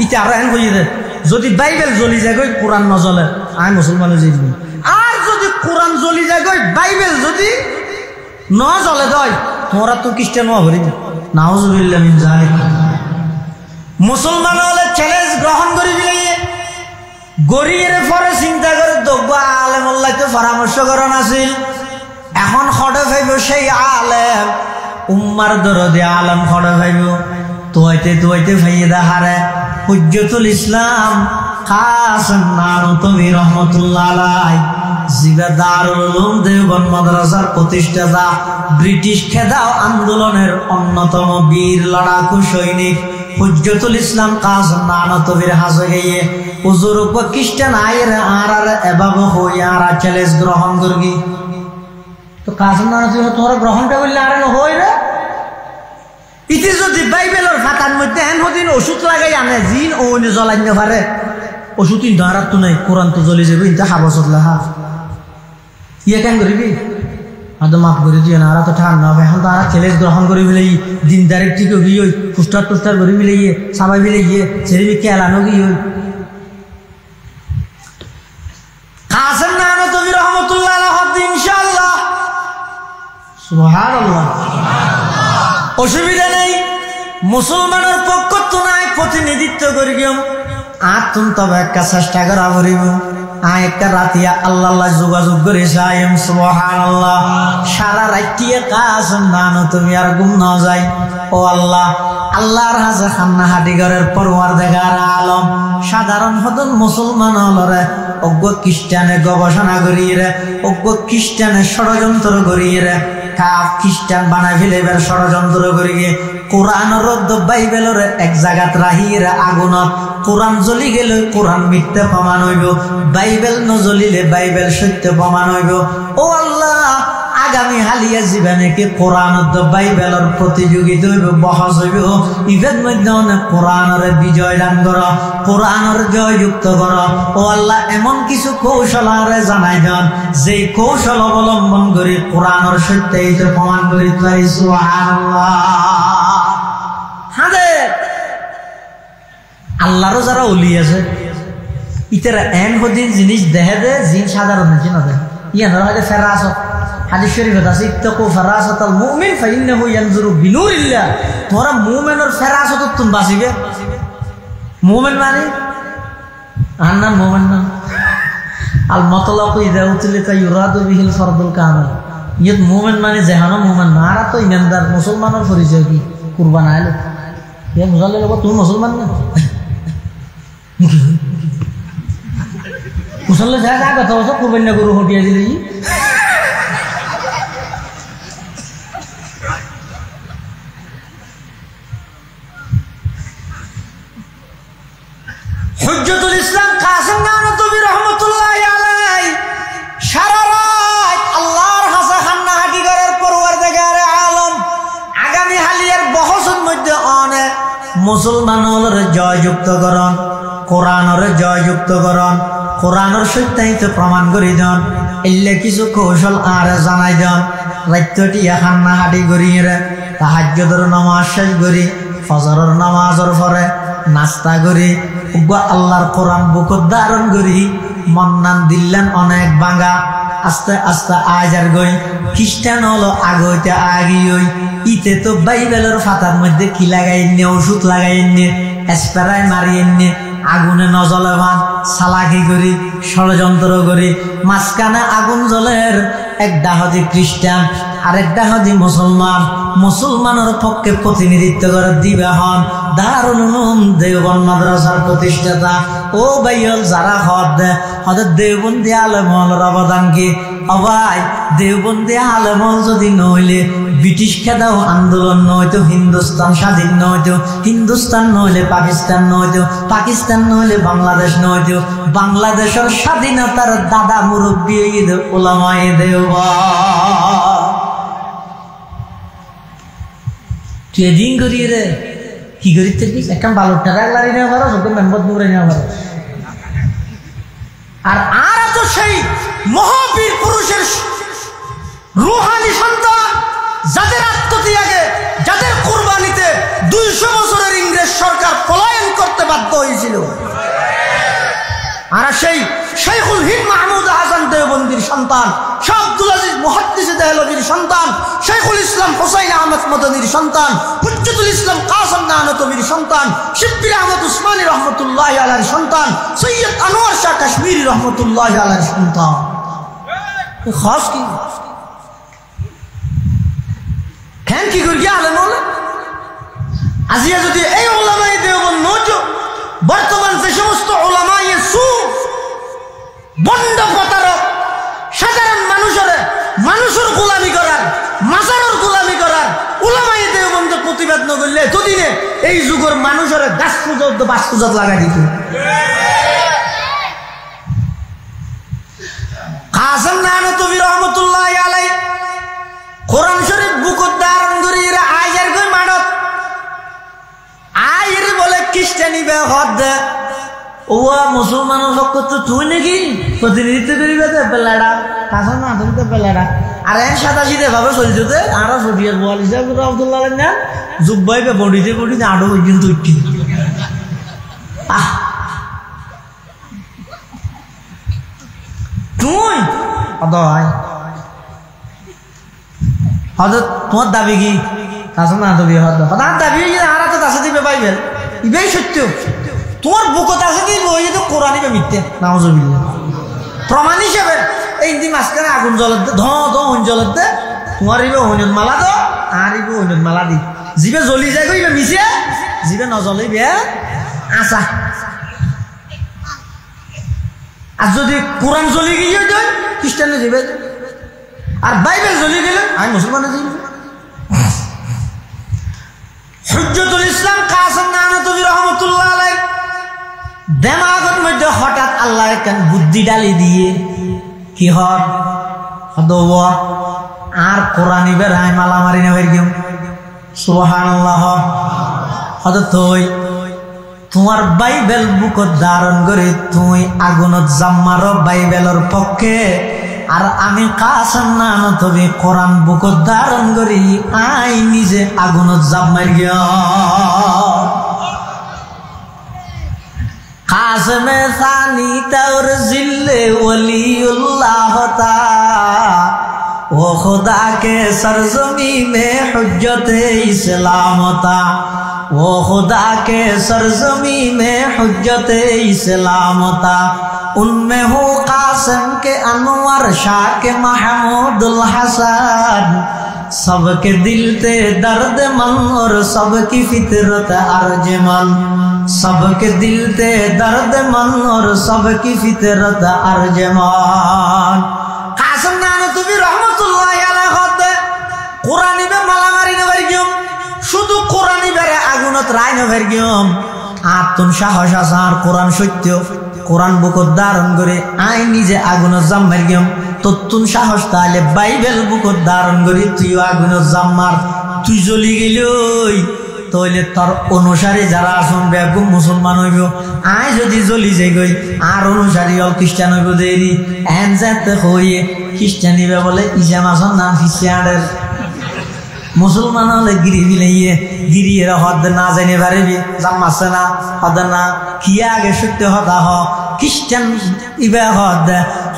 ইটা আরো হেন কই দে যদি বাইবেল জ্বলি যায় গই কোরআন নজ্বলে আই মুসলমানে যাইব আর যদি কোরআন জ্বলি যায় গই বাইবেল যদি ন জ্বলে দয় তোরা তো খ্রিস্টান হওয়া ভরি নাউজুবিল্লাহ মিন যালিক মুসলমান হলে চ্যালেঞ্জ গ্রহণ করি বিলাই গরিয়ের পরে চিন্তা করে দগ্গ আলেম আল্লাহ তো পরামর্শ করেন আছিল এখন খড়ে ভাইব সেই আলেম উম্মার দরদে আলেম খড়ে ভাইব তুয়াইতে ভাইয়ে দেখারে হুজ্জতুল ইসলাম কাসেম নানতবী রহমাতুল্লাহ আলাইহি জিবা দারুল উলুম দেওবন্দ মাদ্রাসার প্রতিষ্ঠাতা ব্রিটিশ খেদাও আন্দোলনের অন্যতম বীর লড়াকু সৈনিক হুজ্জতুল ইসলাম কাসেম নানতবীর হাসে গিয়ে হুজুর খ্রিস্টান আয়ের আর এভাবে হই আর চ্যালেঞ্জ গ্রহণ করবি তো কাসেম নানতবী তোরা গ্রহণটা বললে আর হই রে ইতি যদি বাইবেলের ফাতার মধ্যে হেন হদিন ওষুধ লাগাই আনে জিন ও জ্বলাই না পারে ওষুধ ধরার তো নাই কোরআন তো জ্বলি যাবে ইটা হাবসত লাহা ইয়ে কেন করিবি আদৌ মাফ করে দিয়ে না আর তো ঠান্ডা হবে এখন তো আর চ্যালেঞ্জ গ্রহণ করে মিলে দিনদারের ঠিক গিয়ে ওই পুস্টার টুস্টার করে মিলে গিয়ে সবাই মিলে গিয়ে ছেড়ে খেলানো গিয়ে ওই কাসেম নানতবী রহমাতুল্লাহ আলাইহি ইনশাআল্লাহ সুবহানাল্লাহ অসুবিধা নেই মুসলমানের পক্ষ তো নাই প্রতিনিধিত্ব করি গিয়ে আর তুমি তবে একটা চেষ্টা করা করিব একটা রাতিয়া আল্লাহ যোগাযোগ করে চাইম সুবহানাল্লাহ সারা রাতিয়ে কাসেম নানতবী আর ঘুম না যায় ও আল্লাহ আল্লাহর হাজে খান্না হাটি ঘরের পরওয়ারদিগার আলম সাধারণ হদন মুসলমান হলরে অজ্ঞ খ্রিস্টানে গবেষণা করিয়ে অজ্ঞ খ্রিস্টানে ষড়যন্ত্র করিয়ে কাফ খ্রিস্টান বানাই ফেলেবার ষড়যন্ত্র করিয়ে কোরআনের বাইবেলের এক জায়গাত রাহিয়ে আগুনত কোরআন জ্বলি গেলে কোরআন মিথ্যা প্রমাণ হইব বাইবেল নজ্বলিলে বাইবেল সত্য প্রমাণ হইব ও আল্লাহ আগামী হালিয়া জীবনে কি কোরআন বাইবেলের প্রতিযোগিতা হইব বহস হইব ইভের মধ্যে অনেক কোরআনের বিজয় দান কর কোরআনের জয়যুক্ত কর ও আল্লাহ এমন কিছু কৌশল আরে জানাই দেন যে কৌশল অবলম্বন করে কোরআনের সত্যায়িত প্রমাণ করি তাই সুবহানাল্লাহ হাদের আল্লাহরও যারা ওলি আছে ইতারা এন হদিন জিনিস দেখে দে জিন সাধারণ জিনিস না দেয় ইয়ানোর হয়তো ফেরাসত হাদিস শরীফে আছে ইত্তাকু ফারাসাতাল মুমিন ফাইন্নাহু ইয়ানজুরু বিনুরিল্লাহ তোরা মুমিনের ফেরাসত তুমি বাঁচিবে মুমিন মানে আর নাম মুমিন না আল মতলাকু ইযা উতলিকা ইউরাদু বিহিল ফরদুল কামাল ইয়ত মুমিন মানে যেহানো মুমিন না আর তো ইমানদার মুসলমানের পরিচয় কি কুরবান আইলো ইয়া বুঝালে লোক তুমি মুসলমান না মুসললে যা যা কথা বলছো কুরবান না গরু হটিয়ে দিলে হুজ্জতুল ইসলাম কাসেম নানতবী রহমাতুল্লাহি আলাইহি সারা রাত আল্লাহর হাসা খান্না হাটি ঘরের পরওয়ারদিগার আলম আগামী হালিয়ার বহসের মধ্যে অনেক মুসলমানের জয়যুক্তকরণ কোরআনের জয়যুক্তকরণ কোরআনের সত্যায়িত প্রমাণ করে দেন এলে কিছু কৌশল আর জানাই দেন রাত্যটি খান্না হাটি গড়িয়ে তাহাজ্জুদের নামাজ শেষ করি ফজরের নামাজের পরে নাস্তা করি আল্লাহর কোরআন বুকত ধারণ করি মন্নান দিলেন অনেক বাঙ্গা আস্তে আস্তে আজার গই খ্রিস্টান হলো আগইতে আগি ওই ইতে তো বাইবেলের ফাতার মধ্যে কি লাগাইনি ওষুধ লাগাইনি স্প্রে মারিয়েননি আগুনে নজলে ভান সালাকি করি ষড়যন্ত্র করি মাঝখানে আগুন জলের এক ডাহদি খ্রিস্টান আরেক ডাহদি মুসলমান মুসলমানের পক্ষে প্রতিনিধিত্ব করে দিবে হন দারুল উলুম দেওবন্দ মাদ্রাসার প্রতিষ্ঠাতা ও ভাইয়ল যারা হদ দেওবন্দি আলেমর অবদান কি অবাই দেওবন্দি আলেমল যদি নইলে ব্রিটিশ খেদাও আন্দোলন নয়তো হিন্দুস্তান স্বাধীন নয়তো হিন্দুস্তান নইলে পাকিস্তান নয়তো পাকিস্তান নইলে বাংলাদেশ নয়তো বাংলাদেশের স্বাধীনতার দাদা মুরব্বী ওলামায়ে দেওবন্দ তুই এদিন করিয়ে রে কি করি থাকি একটা ভালো টাকা লারি নেওয়া পারো সব মেম্বার মুড়ে নেওয়া পারো আর তো সেই মহাবীর পুরুষের রুহানি সন্তান যাদের আত্মত্যাগে যাদের কুরবানিতে 200 বছরের ইংরেজ সরকার পলায়ন করতে বাধ্য হয়েছিল আর সেই শেখুল হিন্দ মাহমুদ হাসান দেওবন্দির সন্তান শাহ আব্দুল আজিজ মুহাদ্দিস দেহলভির সন্তান শেখুল ইসলাম হুসাইন আহমদ মদনীর সন্তান হুজ্জতুল ইসলাম কাসেম নানতবীর সন্তান শিববির আহমদ উসমানী রহমতুল্লাহ আলাইহির সন্তান সৈয়দ আনোয়ার শাহ কাশ্মীরি রহমতুল্লাহ আলাইহির সন্তান খাস কি কেন কি করি আলেম হলে আজিয়া যদি এই ওলামায়ে দেওবন্দ নজো বর্তমান যে সমস্ত ওলামায়ে সু বন্ড প্রতারক সাধারণ মানুষের গোলামি করার মাজারের গোলামি করার ওলামায়ে দেওবন্দ প্রতিবাদ ন করলে এতদিনে এই যুগের মানুষের গাছ পূজা বাস পূজাত লাগাই দিত কাসেম নানতবী রহমতুল্লাহ আলাইহি কোরআন শরীফ বুকত ধারণ করি আয়ের কই মানত আয়ের বলে খ্রিস্টানি বে হদ ওয়া মুসলমানের পক্ষ তুই নাকি প্রতিনিধিত্ব করিবে তো বেলাড়া কাসেম নানতবী তো বেলাড়া আর এন সাদাশিদে ভাবে চলছে যে আরো সরিয়ার বল হিসাবে আব্দুল্লাহ না জুব্বাইবে বডিতে আড়ো পর্যন্ত উঠি তুই অদয় হয়তো তোমার দাবি কি কাসেম নানতবী হয়তো হঠাৎ দাবি আর তো তাসে দিবে পাইবেন ইবেই সত্য তোমার বুকত আছে কি বই তো কোরআন ইবে মিথ্যে নাউজুবিল্লাহ প্রমাণ হিসেবে এই ইন্দি মাঝখানে আগুন জ্বলত দে ধন জ্বলত দে তোমার ইবে হইনত মালা দো আর ইবে হইনত মালা দি জিবে জ্বলি যায় ইবে মিছে জিবে নজ্বলিবে আশা আর যদি কোরআন জ্বলি গিয়ে যায় খ্রিস্টানে যাবে আর বাইবেল জ্বলি গেলে আমি মুসলমানে যাই হুজ্জতুল ইসলাম কাসেম নানতবী রহমতুল্লাহ আলাইহি দেমাগের মধ্যে হঠাৎ আল্লাহ একটা বুদ্ধি ডালি দিয়ে কি হর আর কোরআন ইবের আই মালা মারি না বেরিয়ে সুবহানাল্লাহ হয়তো তুই তোমার বাইবেল বুকত ধারণ করে তুই আগুনত জাম্মার বাইবেলের পক্ষে আর আমি কাসেম নানতবী কোরআন বুকত ধারণ করি আই নিজে আগুনত জাপ মারি গিয়া কাসেমে সানি তাওর জিল্লে ওলিউল্লাহ তা ও खुदा के सरजमी में हुज्जत इस्लाम था वो खुदा के सरजमी में हुज्जत इस्लाम था उनमें हो कासिम के अनवर शाह के महमूदुल हसन सबके दिल ते दर्द मन और सबकी फितरत अर्जमन सबके दिल ते दर्द मन और सबकी फितरत अर्जमन कासिम नानतबी रहमतुल्लाह अलैहि হতে কোরআন ইবে মালা মারি না বারিগম শুধু কোরআন ইবেরে আগুনত রাই না বারিগম আত্মন সাহস আসার কোরআন সত্য কোরআন বুকত ধারণ করে আই নিজে আগুনত জাম বারিগম ততুন সাহস তাহলে বাইবেল বুকত ধারণ করে তুই আগুনত জাম মার তুই জ্বলি গেলই তাহলে তোর অনুসারী যারা আসুন বেগুম মুসলমান হইব আই যদি জ্বলি যাই গই আর অনুসারী হল খ্রিস্টান হইব দেরি এন যাতে হইয়ে খ্রিস্টানি বলে ইসা মাসন নাম খ্রিস্টানের মুসলমান হলে গিরি বিলাইয়ে গিরিয়ের হদ না জানি পারিবি জামাচ্ছে না হদ না কি আগে সত্য হতা হ খ্রিস্টান ইবে হদ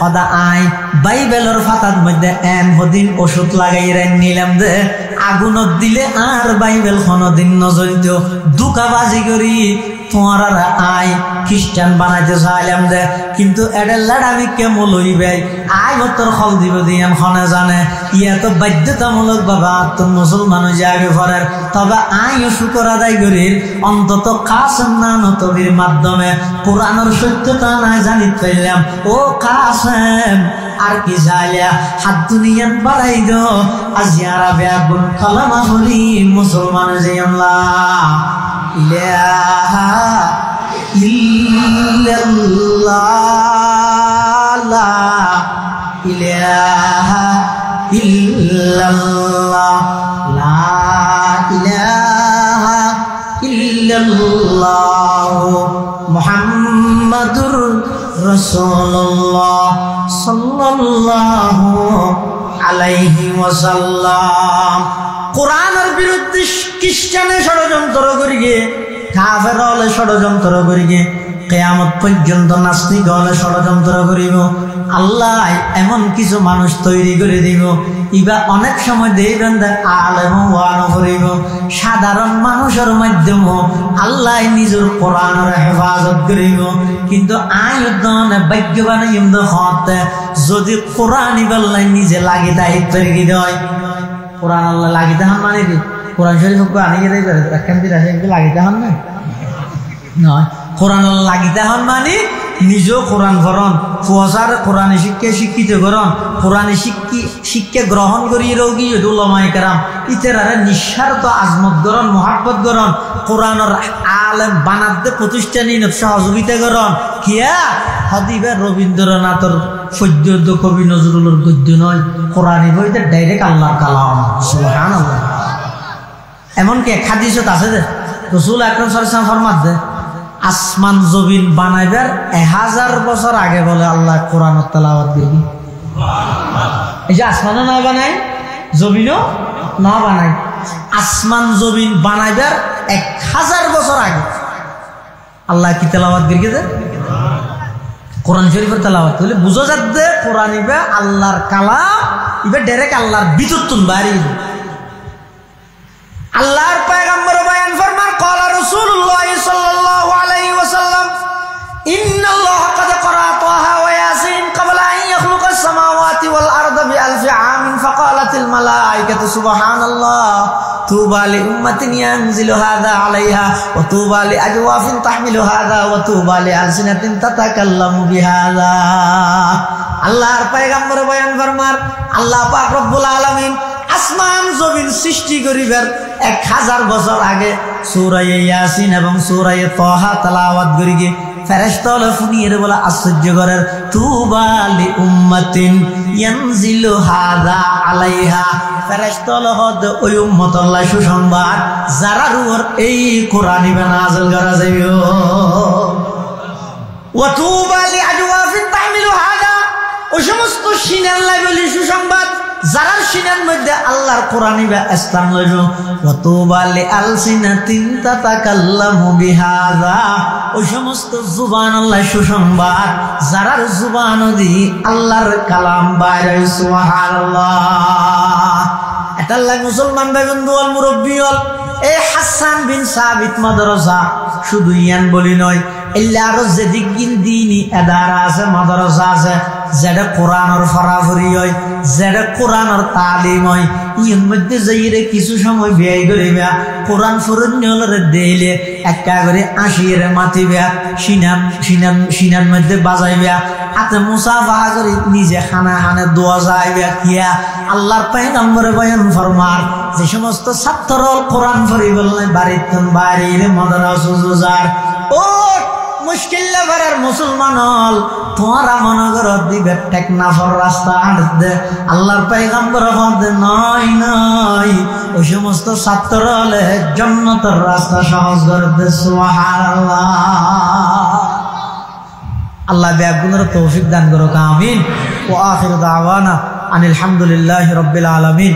হদা আই বাইবেলের ফাতার মধ্যে এন হদিন ওষুধ লাগাই রাইন নিলাম দে আগুনত দিলে আর বাইবেল কোনদিন নজরিত দুকাবাজি করি তোমার আর আই খ্রিস্টান বানাইতে চাইলাম দে কিন্তু এটা লাড়ামি কেমন লইবে আই তোর ফল দিব দিয়ান খনে জানে ইয়া তো বাধ্যতামূলক বাবা তোর মুসলমান যাবে ফরের তবে আইও শুকর আদায় করি অন্তত কাসেম নানতবীর মাধ্যমে কোরআনের সত্যতা নাই জানি পাইলাম ও কাসেম আর কি চাইলা হাত দুনিয়ান বাড়াই দো আজিয়ারা বেগুন কালামা বলি মুসলমান যে আল্লাহ ইলাহা ইল্লাল্লাহ লা ইলাহা ইল্লাল্লাহ লা ইলাহা ইল্লাল্লাহ মুহাম্মাদুর রাসূলুল্লাহ সাল্লাল্লাহু আলাইহি ওয়াসাল্লাম। কোরআনের বিরুদ্ধে খ্রিস্টানে ষড়যন্ত্র করিগে, কাফের হলে ষড়যন্ত্র করিগে, কিয়ামত পর্যন্ত নাস্তিক হলে ষড়যন্ত্র করিব। আল্লাহ এমন কিছু মানুষ তৈরি করে দিব, ইবা অনেক সময় দেখবেন আলেম ওয়ানো করিব, সাধারণ মানুষের মাধ্যমে আল্লাহ নিজের কোরআনের হেফাজত করিব। কিন্তু আয়ুধনে ভাগ্যবান হতে যদি কোরআন ইবাল্লাই নিজে লাগি দায়িত্ব রেখে দেয়, কোরআন আল্লাহ লাগিতে হন মানে কি কোরআন শরীফ আনি গিয়ে লাগিতে হন না নয়, কোরআন আল্লাহ লাগিতে হন মানে নিজেও কোরআন করন, ফুয়াশার কোরআনে শিক্ষিত করন, কোরআনে শিক্ষা গ্রহণ করি রোগী উলামায়ে কেরাম ইতারারে নিঃস্বার্থ আজমত করন, মহাব্বত করন, কোরআনের আলেম বানাতে প্রতিষ্ঠানী সহযোগিতা করন। কিয়া হদিবা রবীন্দ্রনাথের পদ্য কবি নজরুলের গদ্য নয়, কোরআন বইতে ডাইরেক্ট আল্লাহর কালাম। সুবহানাল্লাহ। এমনকি এক হাদিসত আছে যে রাসূল আকরাম সাল্লাল্লাহু আলাইহি ওয়াসাল্লাম ফরমাত দে আসমান জমিন বানাইবার 1000 বছর আগে বলে আল্লাহ কোরআন তেলাওয়াত দিবি। এই যে আসমানও না বানাই, জমিনও না বানাই, আসমান জমিন বানাইবার 1000 বছর আগে আল্লাহ কি তেলাওয়াত দিকে দে কোরআন শরীফের তেলাওয়াত হলে বুঝা যাচ্ছে কোরআন ইবা আল্লাহর কালাম, ইবা ডাইরেক্ট আল্লাহর ভিতরতুন বাইরে। আল্লাহর পয়গম্বর বয়ান ফরমান ক্বালা রাসূলুল্লাহ সাল্লাল্লাহু আলাইহি ওয়াসাল্লাম ইন্নাল্লাহা ক্বাদ ক্বারা তাহা ওয়া ইয়াসিন ক্বাবলা আন ইয়াখলুকাস সামাওয়াতি ওয়াল আরদা বিআলফি আমিন ফাকালাতিল মালায়েকাতু সুবহানাল্লাহ তুবা লি উম্মাতিন ইয়ানজিলু হাযা আলাইহা ওয়া তুবা লি আজওয়াফিন তাহমিলু হাযা ওয়া তুবা লি আলসিনাতিন তাতাকাল্লামু বিহাযা। আল্লাহর পয়গম্বর বয়ান ফরমান আল্লাহ পাক রব্বুল আলামিন আসমান জমিন সৃষ্টি করিবার 1000 বছর আগে সূরা ইয়াসিন এবং সূরা তাহা তেলাওয়াত করিগে ফেরেশতা হলো ফুনিয়ে বলে আশ্চর্য করার তুবা লি উম্মাতিন ইয়ানজিলু হাযা আলাইহা, ফেরেশতা হলো হদ ওই উম্মত আল্লাহ সুসংবাদ যারার উপর এই কোরআন নাযিল করা যাবে। ওয়া তুবা লি আজওয়াফিন তাহমিলু হাযা, ওই সমস্ত সিনার লাইবলি সুসংবাদ যারার সিনার মধ্যে আল্লাহর কোরআন স্থান লইল। ওয়া তুবা লি আলসিনাতিন তাতাকাল্লামু বিহাযা, ওই সমস্ত জুবান আল্লাহ সুসংবাদ যারার জুবান দি আল্লাহর কালাম বাইরে। সুবহানাল্লাহ। এটা আল্লাহ মুসলমান ভাই বন্ধু আল মুরব্বী হল এই হাসান বিন সাবিত মাদ্রাসা শুধু ইয়ান বলি নয়, এল্লা আরো যেদিক দিনই এদারা আছে, মাদ্রাসা আছে, যেটা কোরআনের ফরাফরি হয়, যেটা কোরআনের তালিম হয়, ইয়ের মধ্যে যাইরে কিছু সময় ব্যয় করিবা, কোরআন ফুরুন্যলরে দেইলে একা করে আসিয়ে মাতিবা, সিনার মধ্যে বাজাইবা, হাতে মুসাফাহা করে নিজে খানা খানে দোয়া যাইবা। কিয়া আল্লাহর পয়গম্বরে বয়ান ফরমার যে সমস্ত ছাত্র কোরআন পড়িবার বাড়িতে বাইরে মাদ্রাসা ও মুশকিল ভরার মুসলমান হল তোমারা মনে করো দিবে টেকনাফর রাস্তা হাঁটতে, আল্লাহর পয়গম্বর বলতে নয় নয়, ওই সমস্ত ছাত্র হলে জান্নাতের রাস্তা সহজ করতে। সুবহানাল্লাহ। আল্লাহ ব্যাগুনের তৌফিক দান করুক, আমিন। ওয়া আখিরু দাওয়ানা আনিল হামদুলিল্লাহি রাব্বিল আলামিন।